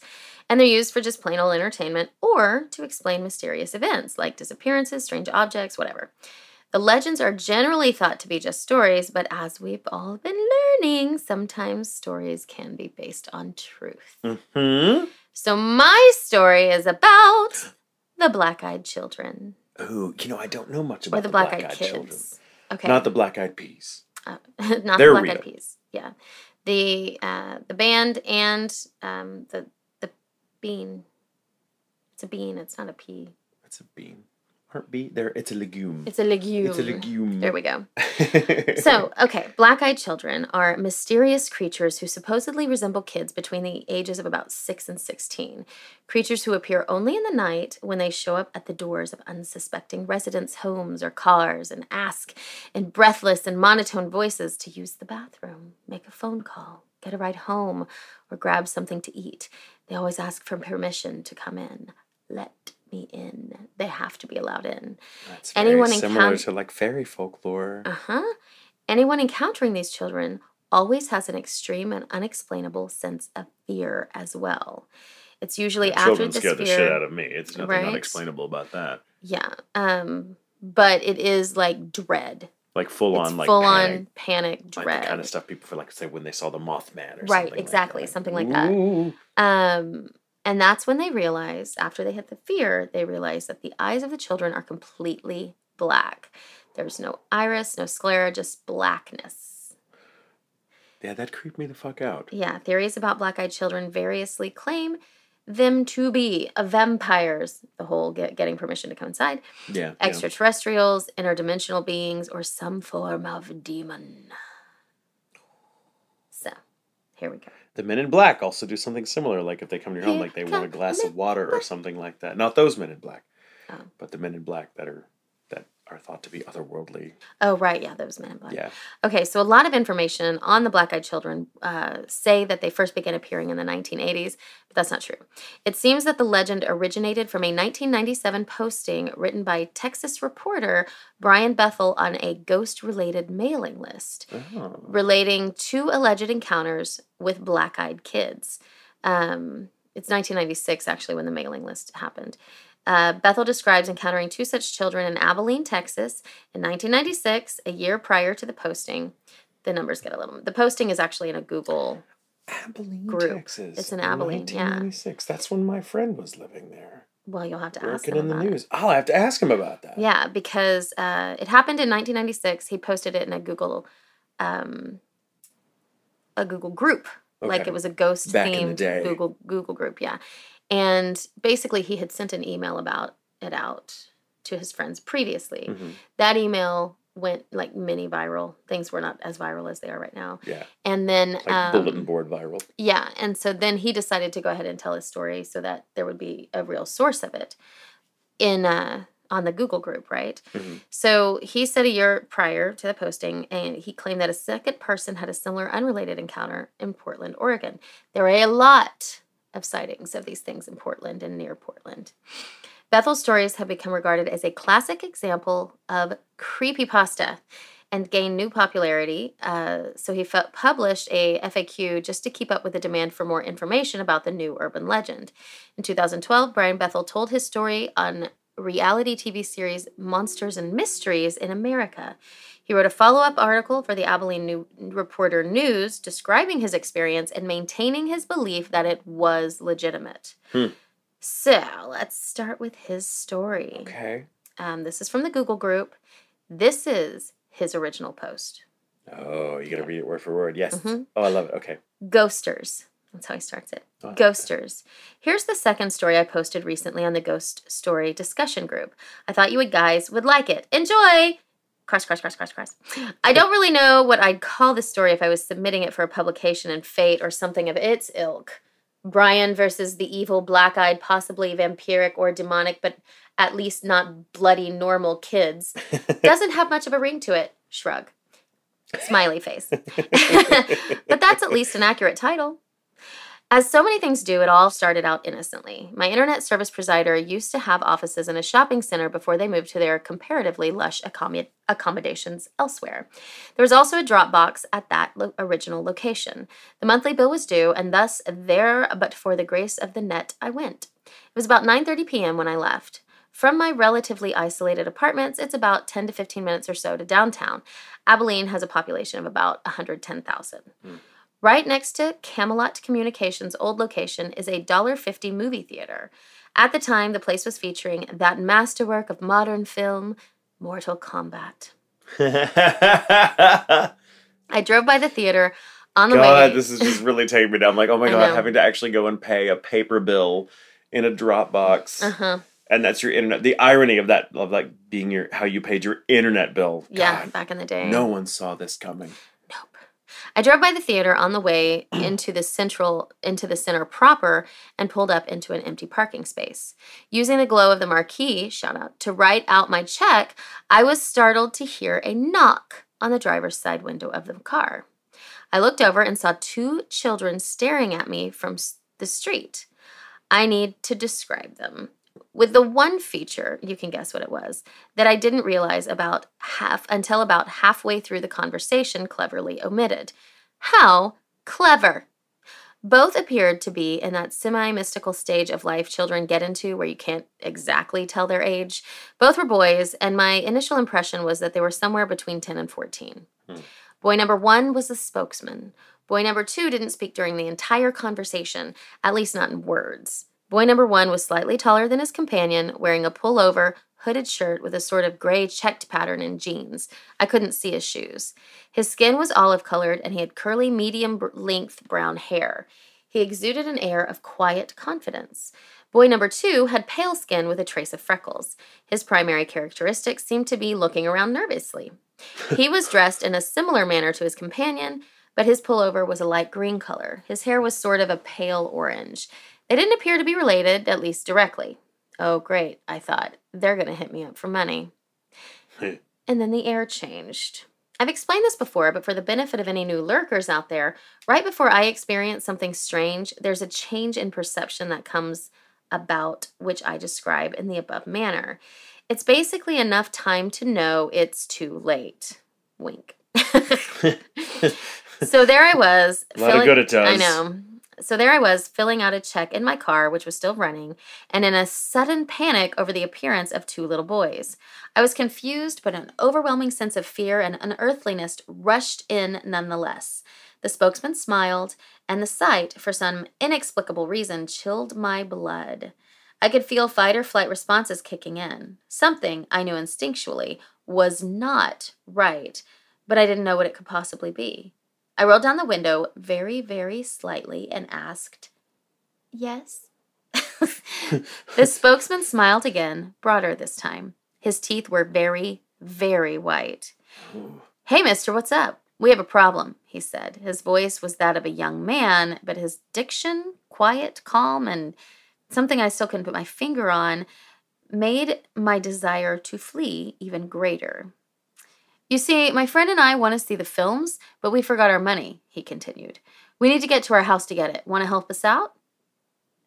and they're used for just plain old entertainment or to explain mysterious events like disappearances, strange objects, whatever. The legends are generally thought to be just stories, but as we've all been learning, sometimes stories can be based on truth. Mm-hmm. So my story is about the Black-Eyed Children. Ooh, I don't know much about the Black-Eyed kids. Children. Okay. Not the Black-Eyed Peas. Not They're the Black-Eyed real. Peas. Yeah. The band and the bean. It's a bean. It's not a pea. It's a bean. Aren't bee there? It's a legume. It's a legume. It's a legume. There we go. So, okay, Black-Eyed Children are mysterious creatures who supposedly resemble kids between the ages of about 6 and 16. Creatures who appear only in the night when they show up at the doors of unsuspecting residents' homes or cars and ask in breathless and monotone voices to use the bathroom, make a phone call, get a ride home, or grab something to eat. They always ask for permission to come in. Let me in. They have to be allowed in. That's very similar to like fairy folklore. Anyone encountering these children always has an extreme and unexplainable sense of fear as well. It's usually after children this scare the fear, shit out of me. It's nothing unexplainable about that. Yeah. But it is like dread. Like full on panic, dread. Like the kind of stuff people feel like say when they saw the Mothman or right, something. Exactly. Like that. Something like that. And that's when they realize, after they hit the fear, they realize that the eyes of the children are completely black. There's no iris, no sclera, just blackness. Yeah, that creeped me the fuck out. Yeah, theories about black-eyed children variously claim them to be vampires, the whole getting permission to come inside, extraterrestrials, interdimensional beings, or some form of demon. So, here we go. The Men in Black also do something similar, like if they come to your home, like they want a glass of water or something like that. Not those Men in Black, but the Men in Black that are thought to be otherworldly. Oh, right, yeah, those Men in Black. Yeah. Okay, so a lot of information on the Black-Eyed Children say that they first began appearing in the 1980s, but that's not true. It seems that the legend originated from a 1997 posting written by Texas reporter Brian Bethel on a ghost-related mailing list relating 2 alleged encounters with black-eyed kids. It's 1996, actually, when the mailing list happened. Bethel describes encountering 2 such children in Abilene, Texas in 1996, a year prior to the posting. The numbers get a little... The posting is actually in a Google group. Texas. It's in Abilene, 1996. That's when my friend was living there. Well, you'll have to ask him Working in the about news. I'll have to ask him about that. Yeah, because it happened in 1996. He posted it in a Google group. Okay. Like it was a ghost-themed Google group, yeah. And basically, he had sent an email about it out to his friends previously. That email went like mini viral. Things were not as viral as they are right now. Yeah. And then like bulletin board viral. Yeah, and so then he decided to go ahead and tell his story so that there would be a real source of it in on the Google group, right? So he said a year prior to the posting, and he claimed that a second person had a similar unrelated encounter in Portland, Oregon. There are a lot of sightings of these things in Portland and near Portland. Bethel's stories have become regarded as a classic example of creepypasta and gained new popularity. So he published a FAQ just to keep up with the demand for more information about the new urban legend. In 2012, Brian Bethel told his story on reality TV series Monsters and Mysteries in America. He wrote a follow-up article for the Abilene Reporter News describing his experience and maintaining his belief that it was legitimate. So let's start with his story. Okay. This is from the Google group. This is his original post. Oh, you got to read it word for word. Yes. Oh, I love it. Okay. Ghosters. That's how he starts it. Ghosters. Here's the second story I posted recently on the Ghost Story discussion group. I thought you guys would like it. Enjoy! Cross. I don't really know what I'd call this story if I was submitting it for a publication in Fate or something of its ilk. Brian versus the evil, black-eyed, possibly vampiric or demonic, but at least not bloody normal kids. Doesn't have much of a ring to it. Shrug. Smiley face. But that's at least an accurate title. As so many things do, it all started out innocently. My internet service provider used to have offices in a shopping center before they moved to their comparatively lush accommodations elsewhere. There was also a drop box at that original location. The monthly bill was due, and thus there, but for the grace of the net, I went. It was about 9:30 p.m. when I left. From my relatively isolated apartments, it's about 10 to 15 minutes or so to downtown. Abilene has a population of about 110,000. Right next to Camelot Communications' old location is a $1.50 movie theater. At the time, the place was featuring that masterwork of modern film, Mortal Kombat. I drove by the theater on the way. God, this is just really taking me down. Like, oh my God, having to actually go and pay a paper bill in a Dropbox. And that's your internet. The irony of that, of like being how you paid your internet bill. Yeah, God, back in the day. No one saw this coming. Nope. I drove by the theater on the way into the center proper and pulled up into an empty parking space. Using the glow of the marquee, shout out, to write out my check, I was startled to hear a knock on the driver's side window of the car. I looked over and saw two children staring at me from the street. I need to describe them. With the one feature, you can guess what it was, that I didn't realize until about halfway through the conversation, cleverly omitted. How clever! Both appeared to be in that semi-mystical stage of life children get into where you can't exactly tell their age. Both were boys, and my initial impression was that they were somewhere between 10 and 14. Boy number 1 was the spokesman. Boy number 2 didn't speak during the entire conversation, at least not in words. Boy number 1 was slightly taller than his companion, wearing a pullover, hooded shirt with a sort of gray checked pattern in jeans. I couldn't see his shoes. His skin was olive-colored, and he had curly, medium-length brown hair. He exuded an air of quiet confidence. Boy number 2 had pale skin with a trace of freckles. His primary characteristics seemed to be looking around nervously. He was dressed in a similar manner to his companion, but his pullover was a light green color. His hair was sort of a pale orange. They didn't appear to be related, at least directly. Oh, great, I thought. They're going to hit me up for money. And then the air changed. I've explained this before, but for the benefit of any new lurkers out there, right before I experience something strange, there's a change in perception that comes about, which I describe in the above manner. It's basically enough time to know it's too late. Wink. So there I was. A lot of good it does. I know. So there I was, filling out a check in my car, which was still running, and in a sudden panic over the appearance of two little boys. I was confused, but an overwhelming sense of fear and unearthliness rushed in nonetheless. The spokesman smiled, and the sight, for some inexplicable reason, chilled my blood. I could feel fight or flight responses kicking in. Something, I knew instinctually, was not right, but I didn't know what it could possibly be. I rolled down the window very, very slightly and asked, "Yes?" The spokesman smiled again, broader this time. His teeth were very, very white. "Hey, mister, what's up? We have a problem," he said. His voice was that of a young man, but his diction, quiet, calm, and something I still couldn't put my finger on, made my desire to flee even greater. "You see, my friend and I want to see the films, but we forgot our money," he continued. "We need to get to our house to get it. Want to help us out?"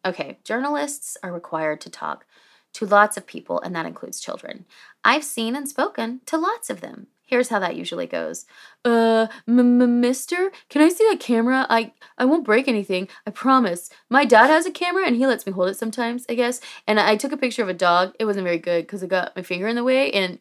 Okay, journalists are required to talk. to lots of people, and that includes children. I've seen and spoken to lots of them. Here's how that usually goes. Mister, can I see that camera? I won't break anything, I promise. My dad has a camera, and he lets me hold it sometimes, I guess. And I took a picture of a dog. It wasn't very good because I got my finger in the way, and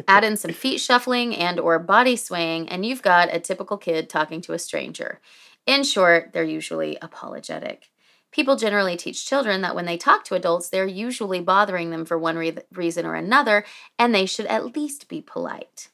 add in some feet shuffling and or body swaying, and you've got a typical kid talking to a stranger. In short, they're usually apologetic. People generally teach children that when they talk to adults, they're usually bothering them for one reason or another, and they should at least be polite.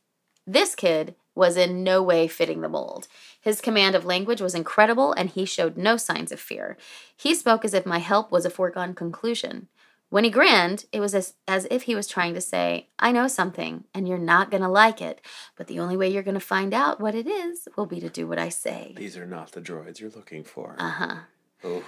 This kid was in no way fitting the mold. His command of language was incredible, and he showed no signs of fear. He spoke as if my help was a foregone conclusion. When he grinned, it was as if he was trying to say, I know something, and you're not going to like it, but the only way you're going to find out what it is will be to do what I say. These are not the droids you're looking for. Uh-huh. Oh.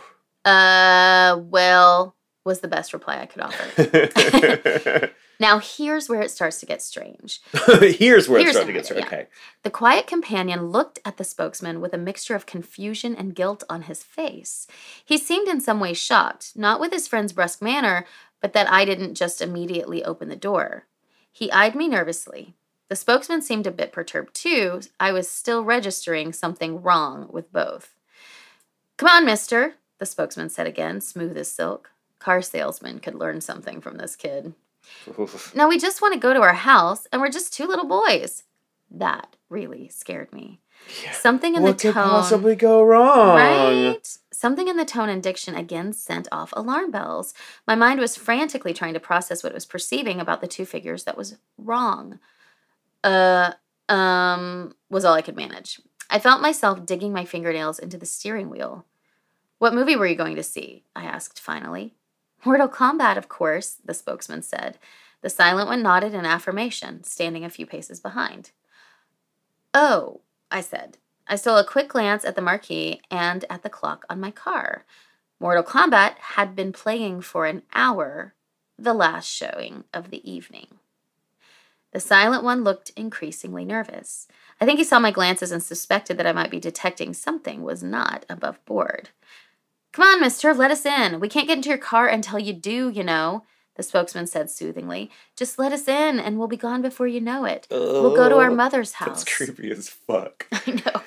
Well, was the best reply I could offer. Now, here's where it starts to get strange. Here's where it starts to get strange. Yeah. Okay. The quiet companion looked at the spokesman with a mixture of confusion and guilt on his face. He seemed in some ways shocked, not with his friend's brusque manner, but that I didn't just immediately open the door. He eyed me nervously. The spokesman seemed a bit perturbed too. I was still registering something wrong with both. Come on, mister, the spokesman said again, smooth as silk. Car salesman could learn something from this kid. Now, we just want to go to our house, and we're just two little boys. That really scared me. Yeah. Something in the tone... What could possibly go wrong? Right? Something in the tone and diction again sent off alarm bells. My mind was frantically trying to process what it was perceiving about the two figures that was wrong. Was all I could manage. I felt myself digging my fingernails into the steering wheel. What movie were you going to see? I asked finally. Mortal Kombat, of course, the spokesman said. The silent one nodded in affirmation, standing a few paces behind. Oh, I said. I stole a quick glance at the marquee and at the clock on my car. Mortal Kombat had been playing for an hour, the last showing of the evening. The silent one looked increasingly nervous. I think he saw my glances and suspected that I might be detecting something was not above board. Come on, mister, let us in. We can't get into your car until you do, you know, the spokesman said soothingly. Just let us in, and we'll be gone before you know it. We'll go to our mother's house. That's creepy as fuck. I know.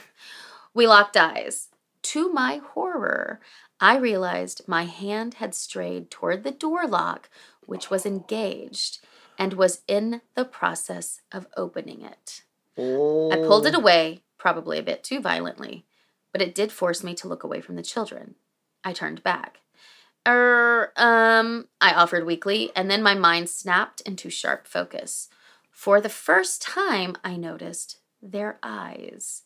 We locked eyes. To my horror, I realized my hand had strayed toward the door lock, which was engaged, and was in the process of opening it. I pulled it away, probably a bit too violently, but it did force me to look away from the children. I turned back. I offered weakly, and then my mind snapped into sharp focus. For the first time, I noticed their eyes.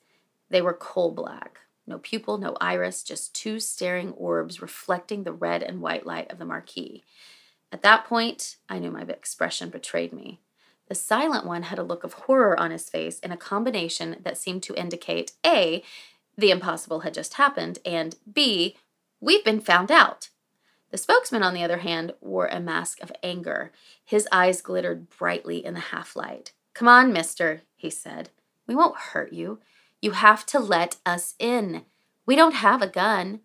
They were coal black. No pupil, no iris, just two staring orbs reflecting the red and white light of the marquee. At that point, I knew my expression betrayed me. The silent one had a look of horror on his face in a combination that seemed to indicate A, the impossible had just happened, and B, we've been found out. The spokesman, on the other hand, wore a mask of anger. His eyes glittered brightly in the half-light. Come on, mister, he said. We won't hurt you. You have to let us in. We don't have a gun.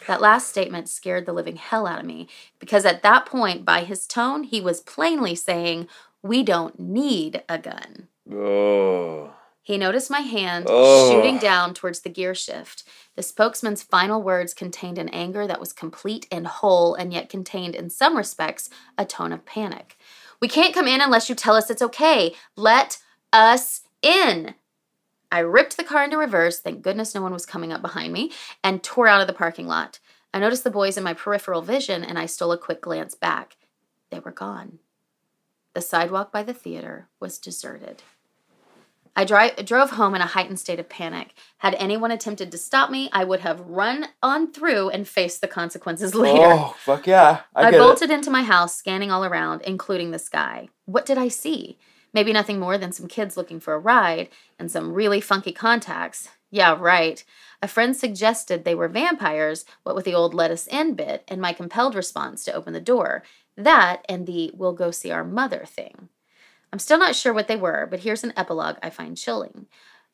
That last statement scared the living hell out of me, because at that point, by his tone, he was plainly saying, we don't need a gun. Oh. He noticed my hand shooting down towards the gear shift. The spokesman's final words contained an anger that was complete and whole, and yet contained, in some respects, a tone of panic. We can't come in unless you tell us it's okay. Let us in. I ripped the car into reverse, thank goodness no one was coming up behind me, and tore out of the parking lot. I noticed the boys in my peripheral vision, and I stole a quick glance back. They were gone. The sidewalk by the theater was deserted. I drove home in a heightened state of panic. Had anyone attempted to stop me, I would have run on through and faced the consequences later. Oh, fuck yeah. I bolted into my house, scanning all around, including the sky. What did I see? Maybe nothing more than some kids looking for a ride and some really funky contacts. Yeah, right. A friend suggested they were vampires, what with the old let us in bit, and my compelled response to open the door. That and the we'll go see our mother thing. I'm still not sure what they were, but here's an epilogue I find chilling.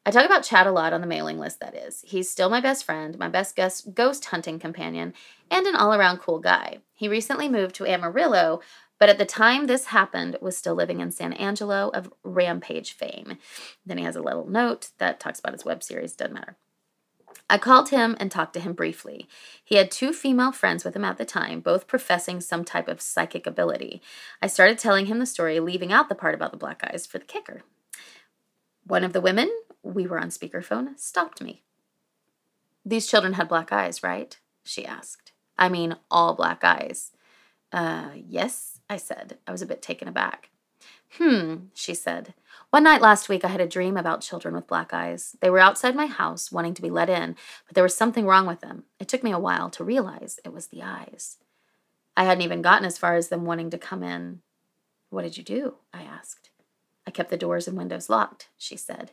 I talk about Chad a lot on the mailing list, that is. He's still my best friend, my best ghost hunting companion, and an all-around cool guy. He recently moved to Amarillo, but at the time this happened was still living in San Angelo of Rampage fame. Then he has a little note that talks about his web series. Doesn't matter. I called him and talked to him briefly. He had 2 female friends with him at the time, both professing some type of psychic ability. I started telling him the story, leaving out the part about the black eyes for the kicker. One of the women, we were on speakerphone, stopped me. These children had black eyes, right? She asked. I mean, all black eyes. Yes, I said. I was a bit taken aback. She said. One night last week, I had a dream about children with black eyes. They were outside my house, wanting to be let in, but there was something wrong with them. It took me a while to realize it was the eyes. I hadn't even gotten as far as them wanting to come in. What did you do? I asked. I kept the doors and windows locked, she said.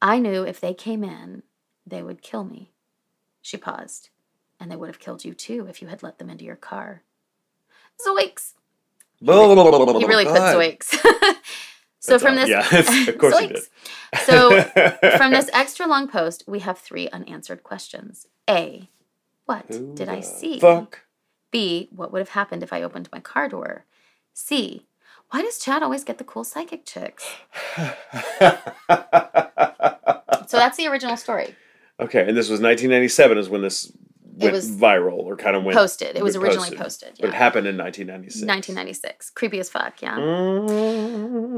I knew if they came in, they would kill me. She paused. And they would have killed you too if you had let them into your car. Zoinks! He really put zoinks. So from this, yeah, of course he did. So from this extra long post, we have 3 unanswered questions. A, what did I see? Fuck? B, what would have happened if I opened my car door? C, why does Chad always get the cool psychic chicks? So that's the original story. Okay, and this was 1997 is when this went viral or kind of went posted. It was originally posted. Yeah. But it happened in 1996. 1996. Creepy as fuck, yeah.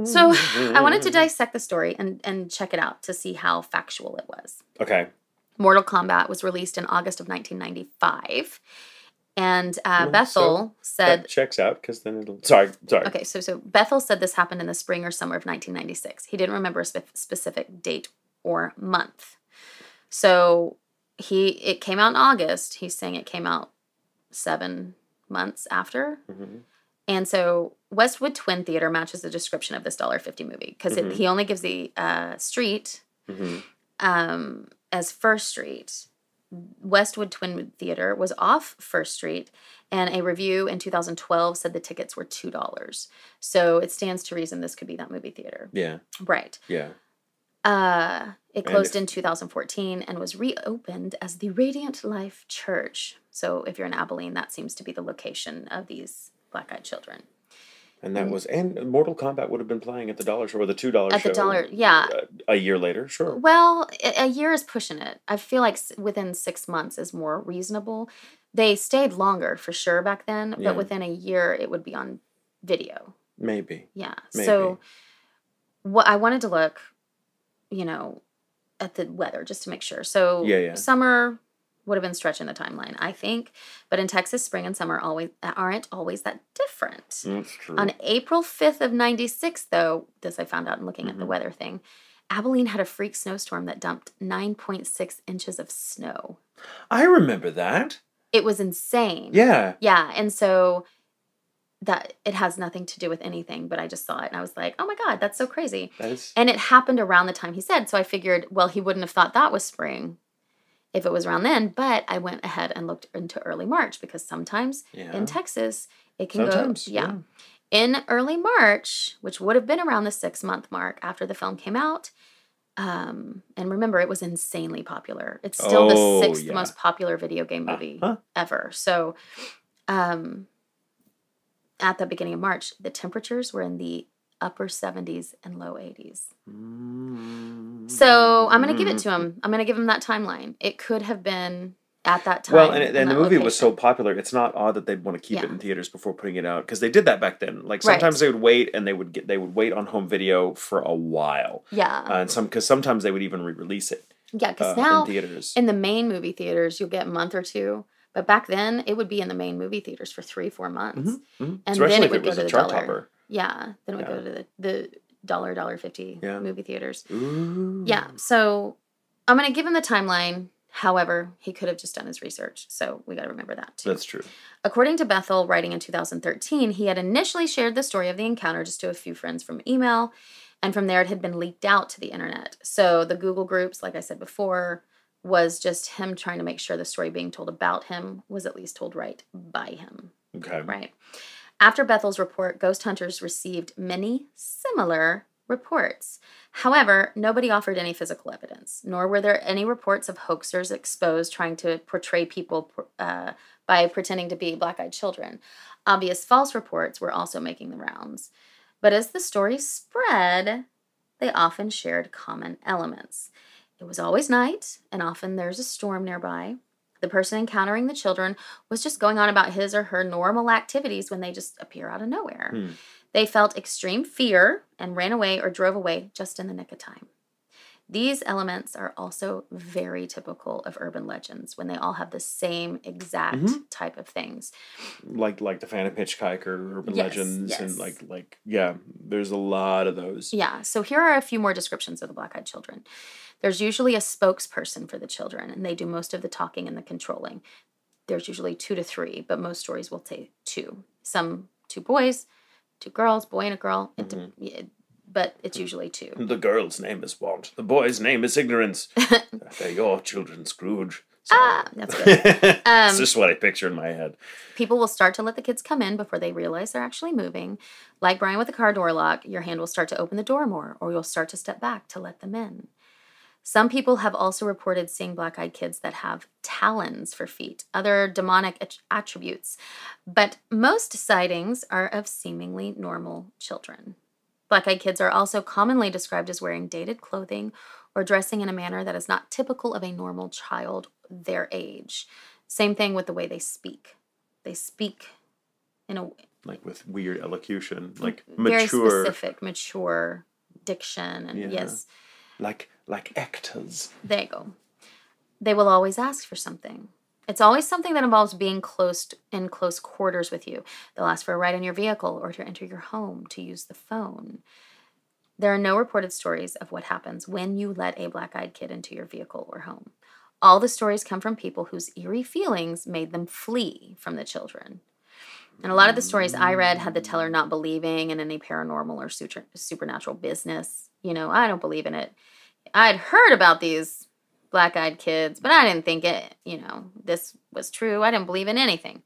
So I wanted to dissect the story and check it out to see how factual it was. Okay. Mortal Kombat was released in August of 1995. And Bethel said... That checks out, because then it'll... Sorry. Okay, so Bethel said this happened in the spring or summer of 1996. He didn't remember a specific date or month. So... It came out in August. He's saying it came out 7 months after. Mm-hmm. And so Westwood Twin Theater matches the description of this $1.50 movie because he only gives the street as First Street. Westwood Twin Theater was off First Street, and a review in 2012 said the tickets were $2. So it stands to reason this could be that movie theater. Yeah. Right. Yeah. It closed in 2014 and was reopened as the Radiant Life Church. So if you're in Abilene, that seems to be the location of these black-eyed children. And that was, and Mortal Kombat would have been playing at the dollar show or the $2 show. At the dollar, yeah. A year later, sure. Well, a year is pushing it. I feel like within 6 months is more reasonable. They stayed longer for sure back then, but within a year it would be on video. Maybe. Yeah. Maybe. So what I wanted to look, at the weather just to make sure. So summer would have been stretching the timeline, I think. But in Texas, spring and summer aren't always that different. That's true. On April 5th of 96, though, this I found out in looking at the weather thing, Abilene had a freak snowstorm that dumped 9.6 inches of snow. I remember that. It was insane. Yeah. Yeah, and so... that it has nothing to do with anything, but I just saw it and I was like, oh my God, that's so crazy. And it happened around the time he said, so I figured, well, he wouldn't have thought that was spring if it was around then, but I went ahead and looked into early March because sometimes in Texas, it can go. Yeah. In early March, which would have been around the 6-month mark after the film came out, and remember, it was insanely popular. It's still the 6th most popular video game movie ever. So, at the beginning of March, the temperatures were in the upper 70s and low 80s. So I'm going to give it to him. I'm going to give him that timeline. It could have been at that time. Well, and the movie was so popular, it's not odd that they'd want to keep it in theaters before putting it out, because they did that back then. Like sometimes they would wait, and they would wait on home video for a while. Yeah, and because sometimes they would even re-release it. Yeah, because now in theaters, in the main movie theaters, you'll get a month or two. But back then, it would be in the main movie theaters for 3-4 months. And especially then it if would go to the dollar. Topper. Yeah, then it would go to the $1.50 movie theaters. Ooh. Yeah, so I'm going to give him the timeline. However, he could have just done his research, so we got to remember that too. That's true. According to Bethel, writing in 2013, he had initially shared the story of the encounter just to a few friends from email, and from there it had been leaked out to the internet. So the Google groups, like I said before, was just him trying to make sure the story being told about him was at least told right by him. Okay. Right. After Bethel's report, ghost hunters received many similar reports. However, nobody offered any physical evidence, nor were there any reports of hoaxers exposed trying to portray people by pretending to be black-eyed children. Obvious false reports were also making the rounds. But as the story spread, they often shared common elements. It was always night, and often there's a storm nearby. The person encountering the children was just going on about his or her normal activities when they just appear out of nowhere. They felt extreme fear and ran away or drove away just in the nick of time. These elements are also very typical of urban legends when they all have the same exact type of things. Like the Phantom Hitchhiker, urban legends, and like there's a lot of those. Yeah, so here are a few more descriptions of the black-eyed children. There's usually a spokesperson for the children, and they do most of the talking and the controlling. There's usually 2 to 3, but most stories will say 2. Some 2 boys, 2 girls, boy and a girl. But it's usually 2. The girl's name is Want. The boy's name is Ignorance. They're your children, Scrooge. That's good. It's just what I picture in my head. People will start to let the kids come in before they realize they're actually moving. Like Brian with the car door lock, your hand will start to open the door more, or you'll start to step back to let them in. Some people have also reported seeing black-eyed kids that have talons for feet, other demonic attributes, but most sightings are of seemingly normal children. Black-eyed kids are also commonly described as wearing dated clothing or dressing in a manner that is not typical of a normal child their age. Same thing with the way they speak. They speak in a... Like with weird elocution, like very mature... Very specific, mature diction, and yes... Like actors. There you go. They will always ask for something. It's always something that involves being in close quarters with you. They'll ask for a ride in your vehicle or to enter your home, to use the phone. There are no reported stories of what happens when you let a black-eyed kid into your vehicle or home. All the stories come from people whose eerie feelings made them flee from the children. And a lot of the stories I read had the teller not believing in any paranormal or supernatural business. You know, I don't believe in it. I'd heard about these black-eyed kids, but I didn't think this was true. I didn't believe in anything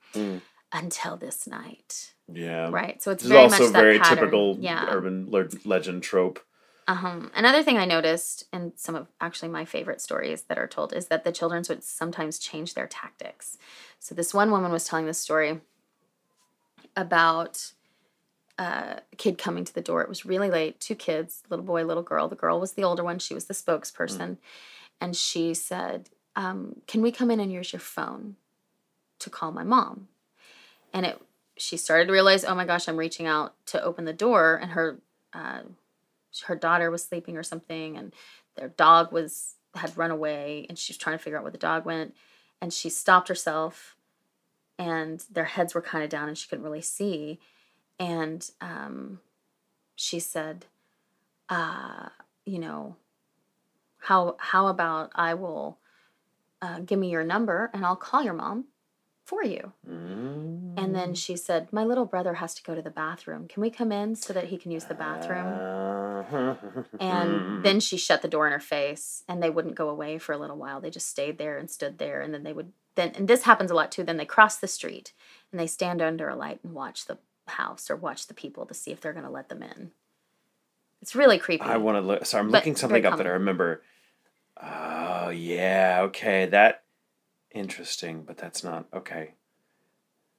until this night. Yeah. Right. So it's this very is also much that very pattern. typical urban legend trope. Another thing I noticed in some of actually my favorite stories that are told is that the children would sometimes change their tactics. So this one woman was telling this story about a kid coming to the door. It was really late. 2 kids, little boy, little girl. The girl was the older one. She was the spokesperson. And she said, can we come in and use your phone to call my mom? And she started to realize, oh my gosh, I'm reaching out to open the door. And her daughter was sleeping or something. And their dog had run away. And she was trying to figure out where the dog went. And she stopped herself. And their heads were kind of down and she couldn't really see. And she said, how about I will give me your number and I'll call your mom for you. And then she said, my little brother has to go to the bathroom. Can we come in so that he can use the bathroom? And then she shut the door in her face and they wouldn't go away for a little while. They just stayed there and stood there. And then and this happens a lot too, then they cross the street and they stand under a light and watch the house or watch the people to see if they're going to let them in. It's really creepy. I want to look. So I'm looking something up that I remember. Oh, yeah. Okay. That interesting, but that's not okay.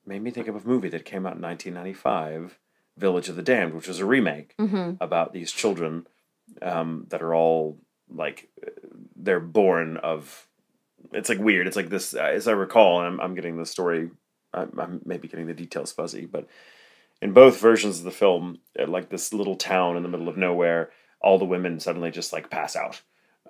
Made me think of a movie that came out in 1995, Village of the Damned, which was a remake about these children that are all like they're born of. It's like weird. It's like this, as I recall, and I'm getting the story. I'm maybe getting the details fuzzy, but in both versions of the film, like this little town in the middle of nowhere, all the women suddenly just like pass out.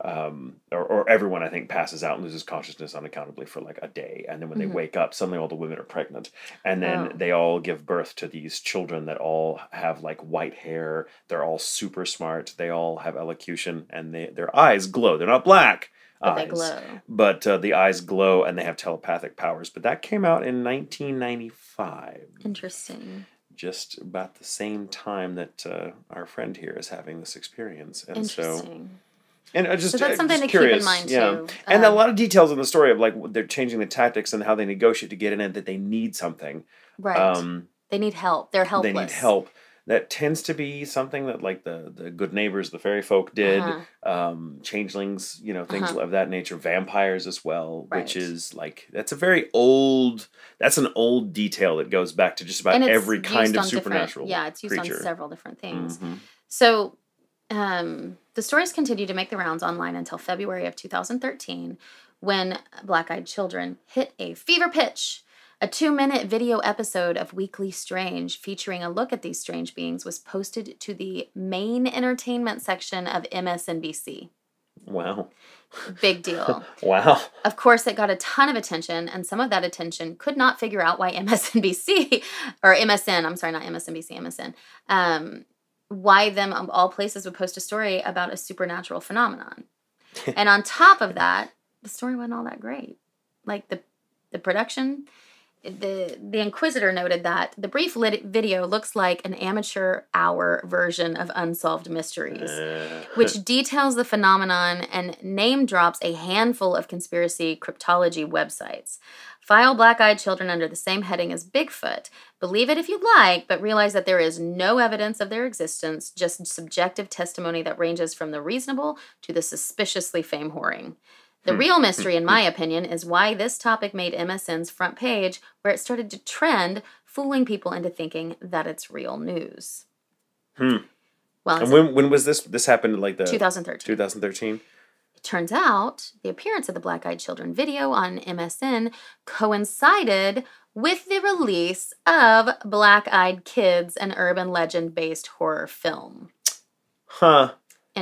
Or everyone, I think, passes out and loses consciousness unaccountably for like a day. And then when they wake up, suddenly all the women are pregnant. And then they all give birth to these children that all have like white hair. They're all super smart. They all have elocution and their eyes glow. They're not black. But they glow. But the eyes glow and they have telepathic powers. But that came out in 1995. Interesting. Just about the same time that our friend here is having this experience. And Interesting. So that's something to curious. keep in mind too. And a lot of details in the story of like they're changing the tactics and how they negotiate to get in and that they need something. Right. They need help. They're helpless. They need help. that tends to be something that like the good neighbors, the fairy folk did, changelings, you know, things of that nature, vampires as well, which is like that's an old detail that goes back to just about every kind of supernatural it's used creature. on several different things. So the stories continued to make the rounds online until February of 2013, when Black-Eyed Children hit a fever pitch. A 2-minute video episode of Weekly Strange featuring a look at these strange beings was posted to the main entertainment section of MSNBC. Wow. Big deal. Wow. Of course, it got a ton of attention, and some of that attention could not figure out why MSNBC, or MSN, I'm sorry, not MSNBC, MSN, why them of all places would post a story about a supernatural phenomenon. And on top of that, the story wasn't all that great. Like the production... The Inquisitor noted that the brief video looks like an amateur hour version of Unsolved Mysteries, which details the phenomenon and name drops a handful of conspiracy cryptology websites. File Black-Eyed Children under the same heading as Bigfoot. Believe it if you'd like, but realize that there is no evidence of their existence, just subjective testimony that ranges from the reasonable to the suspiciously fame-whoring. The real mystery, in my opinion, is why this topic made MSN's front page, where it started to trend, fooling people into thinking that it's real news. Well, and when was this? This happened in like the 2013. 2013? It turns out the appearance of the Black-Eyed Children video on MSN coincided with the release of Black-Eyed Kids, an urban legend-based horror film. Huh.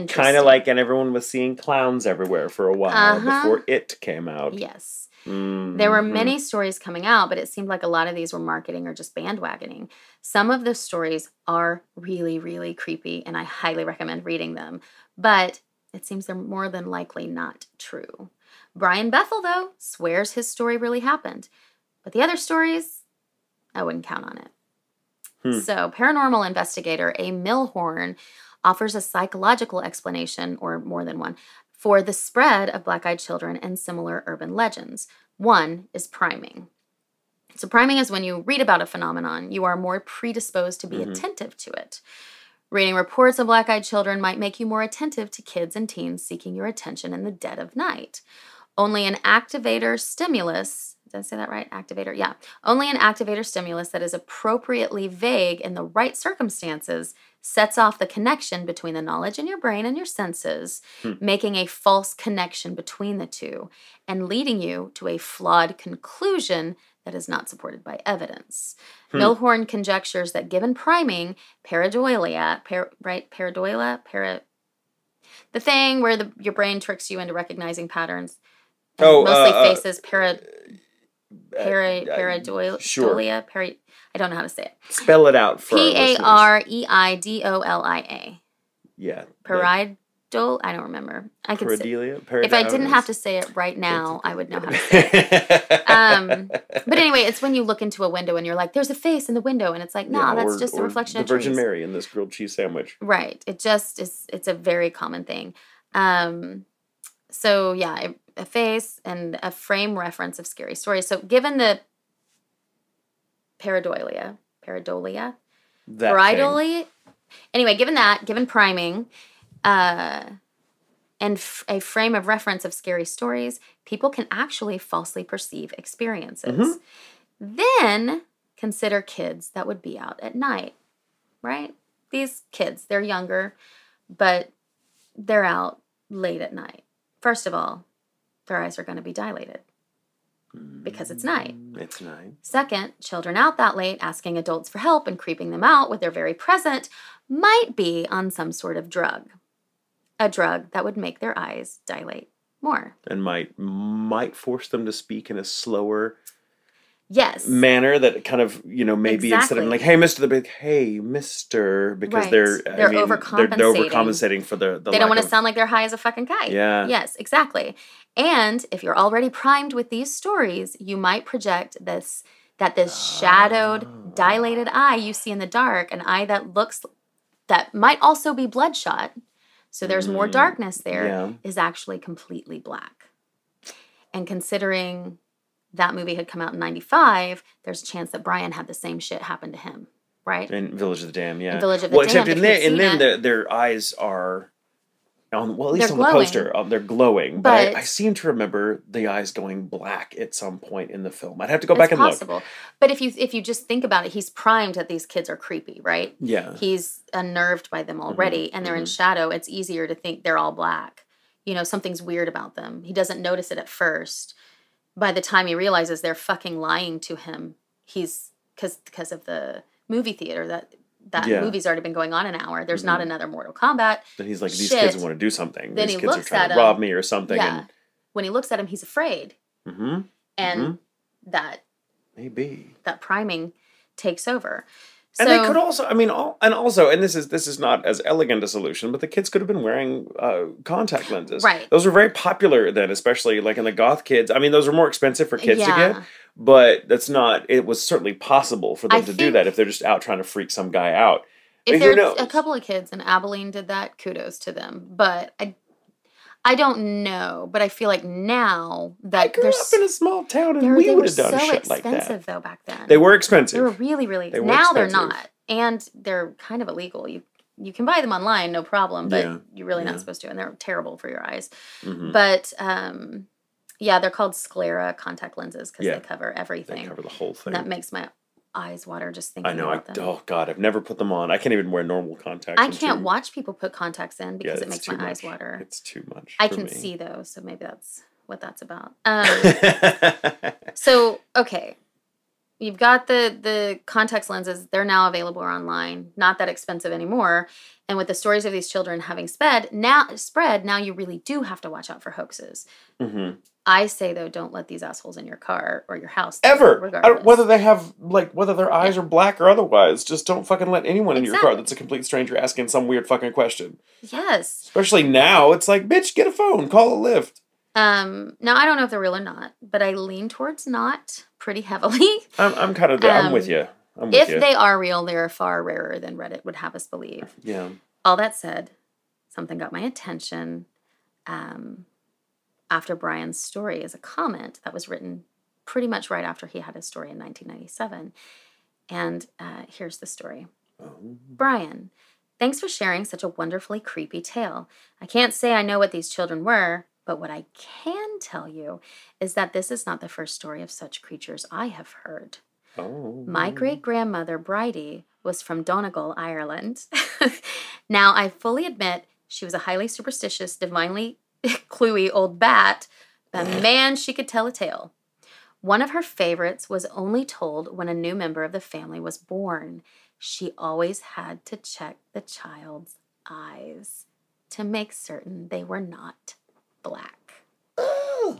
Kind of like, and everyone was seeing clowns everywhere for a while before it came out. Yes. There were many stories coming out, but it seemed like a lot of these were marketing or just bandwagoning. Some of the stories are really, really creepy, and I highly recommend reading them. But it seems they're more than likely not true. Brian Bethel, though, swears his story really happened. But the other stories, I wouldn't count on it. So, paranormal investigator A. Milhorn offers a psychological explanation, or more than one, for the spread of Black-Eyed Children and similar urban legends. One is priming. So priming is when you read about a phenomenon, you are more predisposed to be attentive to it. Reading reports of Black-Eyed Children might make you more attentive to kids and teens seeking your attention in the dead of night. Only an activator stimulus, did I say that right? Activator, yeah. Only an activator stimulus that is appropriately vague in the right circumstances sets off the connection between the knowledge in your brain and your senses, making a false connection between the two, and leading you to a flawed conclusion that is not supported by evidence. Milhorn conjectures that given priming, pareidolia, the thing where your brain tricks you into recognizing patterns, mostly faces, pareidolia, sure. I don't know how to say it. Spell it out for Pareidolia. Yeah. Pareidol? I don't remember. I could say if I didn't have to say it right now, I would know how to say it. But anyway, it's when you look into a window and you're like, there's a face in the window, and it's like, no, that's just a reflection of the Virgin trees. Mary in this grilled cheese sandwich. Right. It just is. It's a very common thing. So yeah, a face and a frame reference of scary stories. So given the pareidolia, anyway, given priming, and a frame of reference of scary stories, people can actually falsely perceive experiences. Then consider kids that would be out at night, right? These kids, they're younger, but they're out late at night. First of all, their eyes are going to be dilated because it's night. It's night. Second, children out that late asking adults for help and creeping them out with their very present might be on some sort of drug. A drug that would make their eyes dilate more. And might force them to speak in a slower manner that kind of, maybe instead of like, hey, Mr. the Big, hey, Mr. Because they're overcompensating. They're overcompensating for the They don't want to sound like they're high as a fucking kite. Yeah. Yes, exactly. And if you're already primed with these stories, you might project this shadowed, dilated eye you see in the dark, an eye that might also be bloodshot, so there's more darkness there, is actually completely black. And considering that movie had come out in 95, there's a chance that Brian had the same shit happen to him right? In Village of the Damned, yeah. In Village of the Well, except Damned, in if you'd them, seen it, their eyes are well, at least they're on the glowing. poster, they're glowing. But I seem to remember the eyes going black at some point in the film. I'd have to go it's back and possible. look. But if you just think about it, he's primed that these kids are creepy, right? Yeah. He's unnerved by them already, and they're in shadow. It's easier to think they're all black. You know, something's weird about them. He doesn't notice it at first. By the time he realizes they're fucking lying to him, he's because of the movie theater that movie's already been going on an hour. There's not another Mortal Kombat. Then he's like, these kids want to do something. Then These he kids are looks trying at to him. rob me or something. Yeah. When he looks at him, he's afraid. And that maybe that priming takes over. So, and they could also, I mean, and this is not as elegant a solution, but the kids could have been wearing contact lenses. Right. Those were very popular then, especially like in the goth kids. I mean, those were more expensive for kids to Yeah. get, but that's not. It was certainly possible for them to do that if they're just out trying to freak some guy out. If Who there's knows? a couple of kids in Abilene did that, kudos to them. But I don't know. But I feel like now that I grew up in a small town, and we would have done shit like that. They were so expensive though back then. They were expensive. They were really, really. Now they're not, and they're kind of illegal. You can buy them online, no problem, but you're really not supposed to, and they're terrible for your eyes. But yeah, they're called sclera contact lenses because they cover everything. They cover the whole thing. And that makes my eyes water just thinking about them. Oh God, I've never put them on. I can't even wear normal contacts. I can't watch people put contacts in because it makes my eyes water. It's too much. I can see though, so maybe that's what that's about. So okay, you've got the contact lenses. They're now available online. Not that expensive anymore. And with the stories of these children having spread, now you really do have to watch out for hoaxes. I say though, don't let these assholes in your car or your house ever. Regardless. Whether they have whether their eyes are black or otherwise, just don't fucking let anyone in your car that's a complete stranger asking some weird fucking question. Yes. Especially now, it's like, bitch, get a phone, call a Lyft. Now I don't know if they're real or not, but I lean towards not pretty heavily. I'm kind of I'm with you. If they are real, they're far rarer than Reddit would have us believe. Yeah. All that said, something got my attention. After Brian's story is a comment that was written pretty much right after he had his story in 1997. And here's the story. Brian, thanks for sharing such a wonderfully creepy tale. I can't say I know what these children were, but what I can tell you is that this is not the first story of such creatures I have heard. My great-grandmother, Bridie, was from Donegal, Ireland. Now, I fully admit she was a highly superstitious, divinely cluey old bat, but man, she could tell a tale. One of her favorites was only told when a new member of the family was born. She always had to check the child's eyes to make certain they were not black.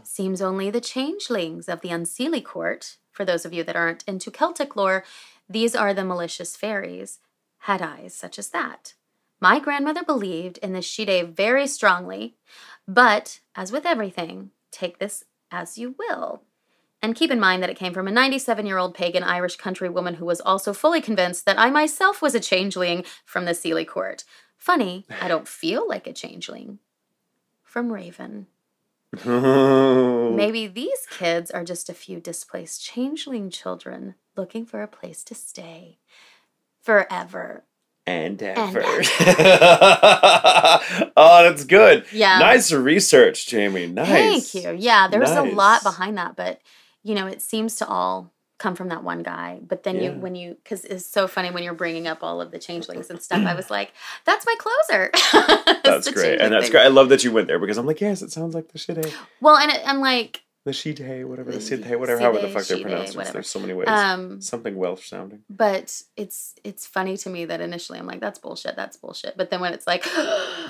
Seems only the changelings of the Unseelie court, for those of you that aren't into Celtic lore, these are the malicious fairies, had eyes such as that. My grandmother believed in the Seige very strongly, but, as with everything, take this as you will. And keep in mind that it came from a 97-year-old pagan Irish country woman who was also fully convinced that I myself was a changeling from the Seelie court. Funny, I don't feel like a changeling. From Raven. Maybe these kids are just a few displaced changeling children looking for a place to stay. Forever. And ever. Oh, that's good. Yeah. Nice research, Jamie. Nice. Thank you. Yeah, there was a lot behind that, but, you know, it seems to all come from that one guy. But then because it's so funny when you're bringing up all of the changelings and stuff, I was like, that's my closer. That's great. And that's great. I love that you went there because I'm like, yes, it sounds like the shit. Well, and I'm like, the Seige, whatever, the Seige, whatever, however the fuck they're pronounced. There's so many ways. Something Welsh sounding. But it's funny to me that initially I'm like, that's bullshit. But then when it's like,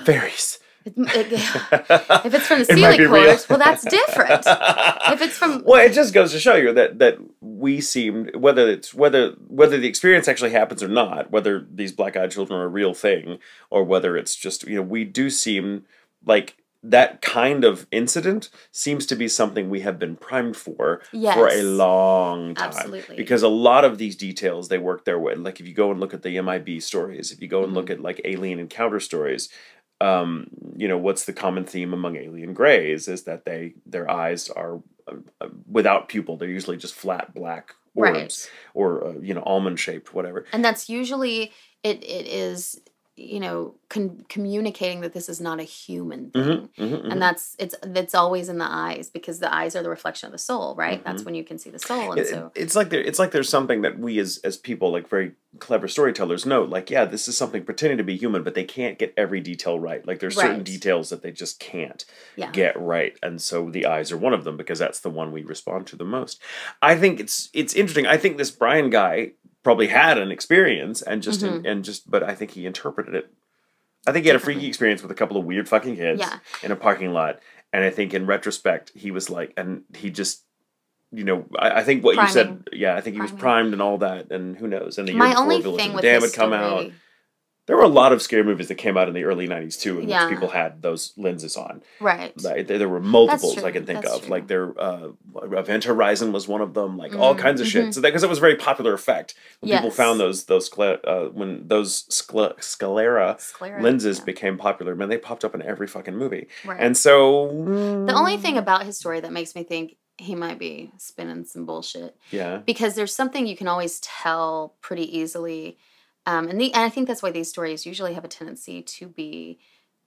fairies. If it's from the Seelie court, well, that's different. If it's from, well, it just goes to show you that we seem whether the experience actually happens or not, whether these black-eyed children are a real thing or whether it's just we do seem like that kind of incident seems to be something we have been primed for a long time. Absolutely. Because a lot of these details they work their way. Like if you go and look at the MIB stories, if you go and look at like alien encounter stories. What's the common theme among alien greys is that their eyes are without pupil. They're usually just flat black orbs, or almond shaped, whatever. And that's usually it is, communicating that this is not a human thing. And it's always in the eyes, because the eyes are the reflection of the soul, right? That's when you can see the soul. And so it's like there's something that we as people, like very clever storytellers, know, like, yeah, this is something pretending to be human, but they can't get every detail right. Like there's certain details that they just can't get right. And so the eyes are one of them, because that's the one we respond to the most. I think it's interesting. I think this Brian guy probably had an experience and but I think he interpreted it. I think he had a freaky experience with a couple of weird fucking kids in a parking lot. And I think in retrospect, he was like, and he just, I think what you said, I think he was primed and all that, and who knows. And the year before Village of the Damned had come out. There were a lot of scary movies that came out in the early 90s, too, in which people had those lenses on. Right. Like, there were multiples I can think of. Like, Event Horizon was one one of them, like, all kinds of shit. So because it was a very popular effect. When people found those sclera lenses became popular, man, they popped up in every fucking movie. Right. And so... The only thing about his story that makes me think he might be spinning some bullshit. Yeah. Because there's something you can always tell pretty easily. And I think that's why these stories usually have a tendency to be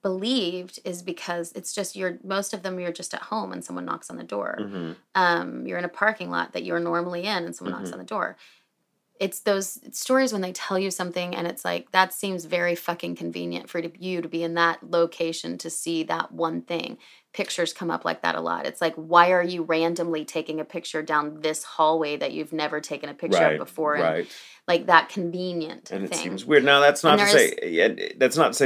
believed, is because it's just most of them you're just at home and someone knocks on the door. You're in a parking lot that you're normally in and someone knocks on the door. It's those stories when they tell you something and it's like, that seems very fucking convenient for you to be in that location to see that one thing. Pictures come up like that a lot. It's like, why are you randomly taking a picture down this hallway that you've never taken a picture of before? And like that convenient and thing. It seems weird. Now that's not to say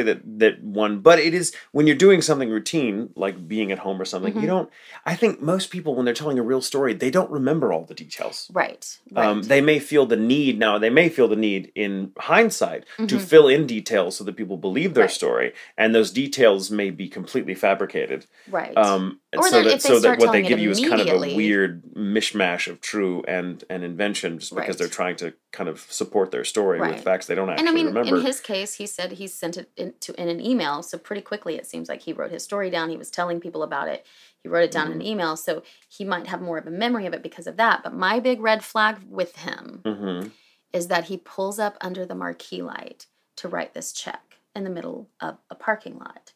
that one, but it is when you're doing something routine, like being at home or something, you don't, I think most people, when they're telling a real story, they don't remember all the details. Right. They may feel the need in hindsight to fill in details so that people believe their story, and those details may be completely fabricated. Right. Or so that what they give you is kind of a weird mishmash of true and invention, just because they're trying to kind of support their story with facts they don't actually remember. In his case, he said he sent it in an email, so pretty quickly it seems like he wrote his story down. He was telling people about it. He wrote it down in an email, so he might have more of a memory of it because of that. But my big red flag with him is that he pulls up under the marquee light to write this check in the middle of a parking lot.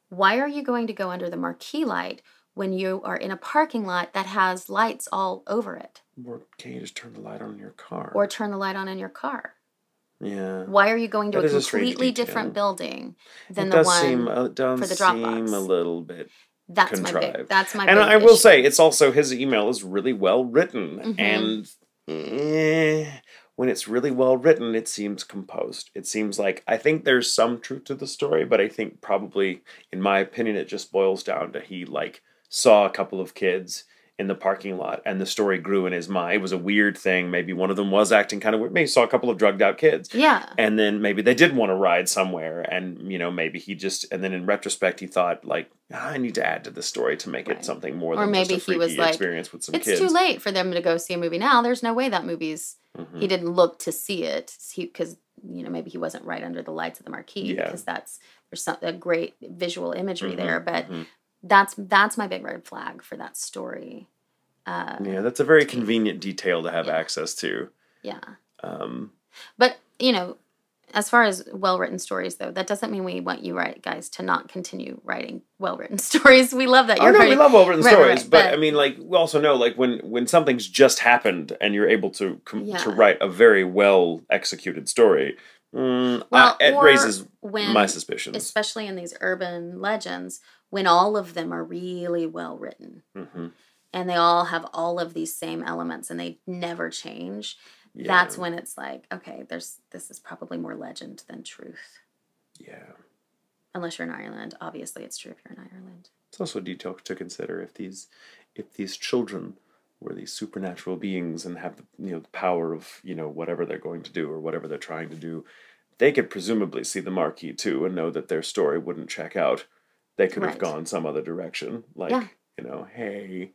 Why are you going to go under the marquee light when you are in a parking lot that has lights all over it? Or can you just turn the light on in your car? Or turn the light on in your car. Yeah. Why are you going to a completely different building than the one for the Dropbox? Seem a little bit That's contrived. my big And I issue. will say, it's also, his email is really well written. And when it's really well written, it seems composed. It seems like, I think there's some truth to the story, but I think probably, in my opinion, it just boils down to he, like, saw a couple of kids in the parking lot, and the story grew in his mind. It was a weird thing. Maybe one of them was acting kind of weird. Maybe he saw a couple of drugged out kids. Yeah. And then maybe they did want to ride somewhere, and, maybe he just, and then in retrospect, he thought, like, I need to add to the story to make it something more than just a freaky experience with some kids. It's too late for them to go see a movie now. There's no way that movie's, he didn't look to see it, because, maybe he wasn't right under the lights of the marquee, because there's a great visual imagery there, but... That's my big red flag for that story. That's a very convenient detail to have access to. Yeah. But, as far as well-written stories, though, that doesn't mean we want you guys to not continue writing well-written stories. We love that you're writing. We love well-written stories, but I mean, like, we also know, like, when something's just happened and you're able to write a very well-executed story, it raises my suspicions. Especially in these urban legends, when all of them are really well written and they all have all of these same elements and they never change, that's when it's like, okay, this is probably more legend than truth. Yeah. Unless you're in Ireland. Obviously, it's true if you're in Ireland. It's also a detail to consider if these children were these supernatural beings and have the power of whatever they're going to do or whatever they're trying to do, they could presumably see the marquee too and know that their story wouldn't check out. They could have gone some other direction, like hey,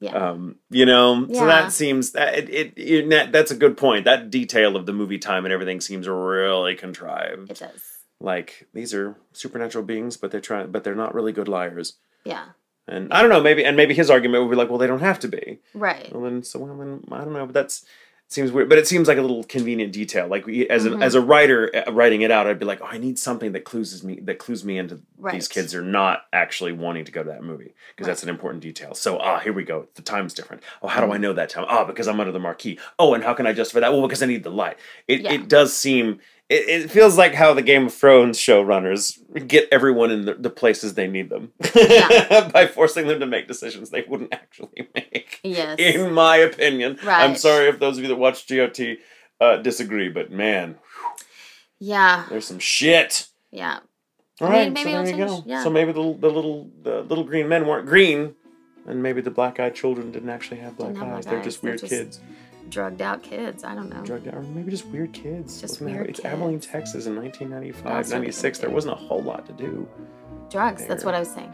so that seems that's a good point. That detail of the movie time and everything seems really contrived. It does. Like, these are supernatural beings, but they're not really good liars. Yeah. And I don't know, maybe his argument would be like, well, they don't have to be. Right. Well, then I don't know, but seems weird. But it seems like a little convenient detail. Like as a writer writing it out, I'd be like, oh, I need something that clues me into these kids are not actually wanting to go to that movie, because that's an important detail. So here we go. The time's different. Oh, how do I know that time? Oh, because I'm under the marquee. Oh, and how can I justify that? Well, because I need the light. It does seem. It feels like how the Game of Thrones showrunners get everyone in the places they need them by forcing them to make decisions they wouldn't actually make. Yes. In my opinion. Right. I'm sorry if those of you that watch GOT disagree, but man. Yeah. There's some shit. Yeah. All right, maybe so there you go. Yeah. So maybe the little green men weren't green, and maybe the black-eyed children didn't actually have black eyes. They're just weird kids. Drugged out kids. I don't know. Drugged out, or maybe just weird kids. Just weird kids. It's Abilene, Texas in 1995, 96. There wasn't a whole lot to do. Drugs. There. That's what I was saying.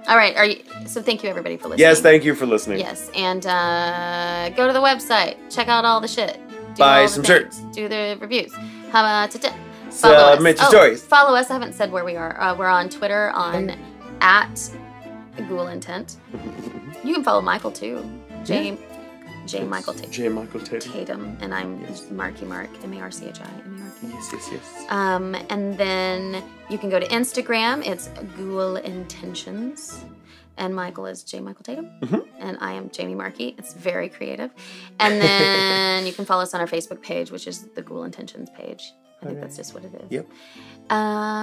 All right. So thank you everybody for listening. Yes, thank you for listening. Yes, and go to the website. Check out all the shit. Buy some shirts. Do the reviews. Have a submit your stories. Follow us. I haven't said where we are. We're on Twitter at Ghoul Intent. You can follow Michael too. J. Michael Tatum, and I'm Marky Mark, Marchi, M-A-R-K. Yes. And then you can go to Instagram. It's Ghoul Intentions, and Michael is J. Michael Tatum, and I am Jamie Markey. It's very creative. And then you can follow us on our Facebook page, which is the Ghoul Intentions page. I think that's just what it is. Yep.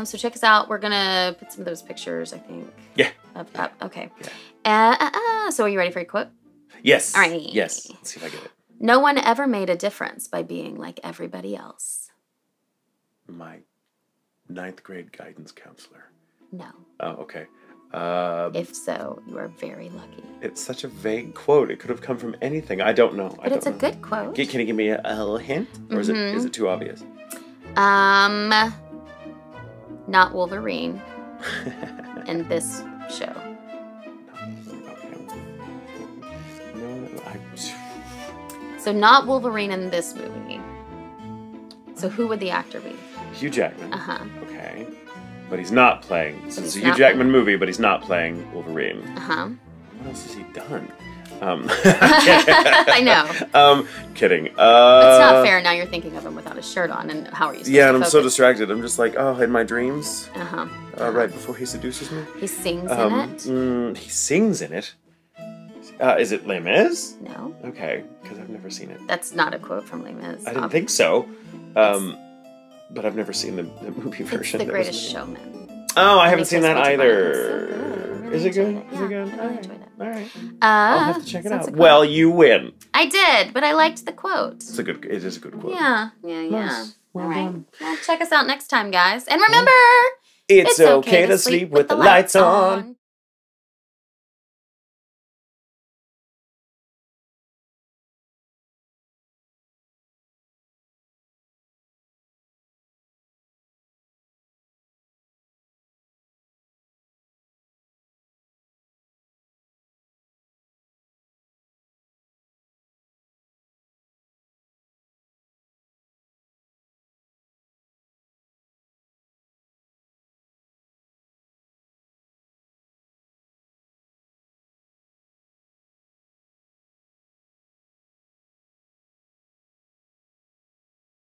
So check us out. We're gonna put some of those pictures, I think. Yeah. Up. Okay. Yeah. So are you ready for your quote? Yes. All right. Yes. Let's see if I get it. No one ever made a difference by being like everybody else. My 9th grade guidance counselor. No. Oh, okay. If so, you are very lucky. It's such a vague quote. It could have come from anything. I don't know. But it's a good quote. Can you give me a little hint? Or is it too obvious? Not Wolverine in this show. So not Wolverine in this movie. So who would the actor be? Hugh Jackman. Okay. But he's not playing. This is a Hugh Jackman movie, but he's not playing Wolverine. What else has he done? I know. Kidding. It's not fair. Now you're thinking of him without a shirt on, and how are you supposed to and I'm so distracted. I'm just like, oh, in my dreams. Right before he seduces me. He sings in it. He sings in it. Is it Les Mis? No. Okay, because I've never seen it. That's not a quote from Les Mis. I didn't think so. But I've never seen the movie version. It's The Greatest Showman. Oh, I haven't seen that either. So is it good? Is it good? I really enjoyed it. All right. I'll have to check it out. Cool. Well, you win. I did, but I liked the quote. It is a good quote. Yeah. Nice. Well all right. done. Well, check us out next time, guys. And remember, it's okay to sleep with the lights on.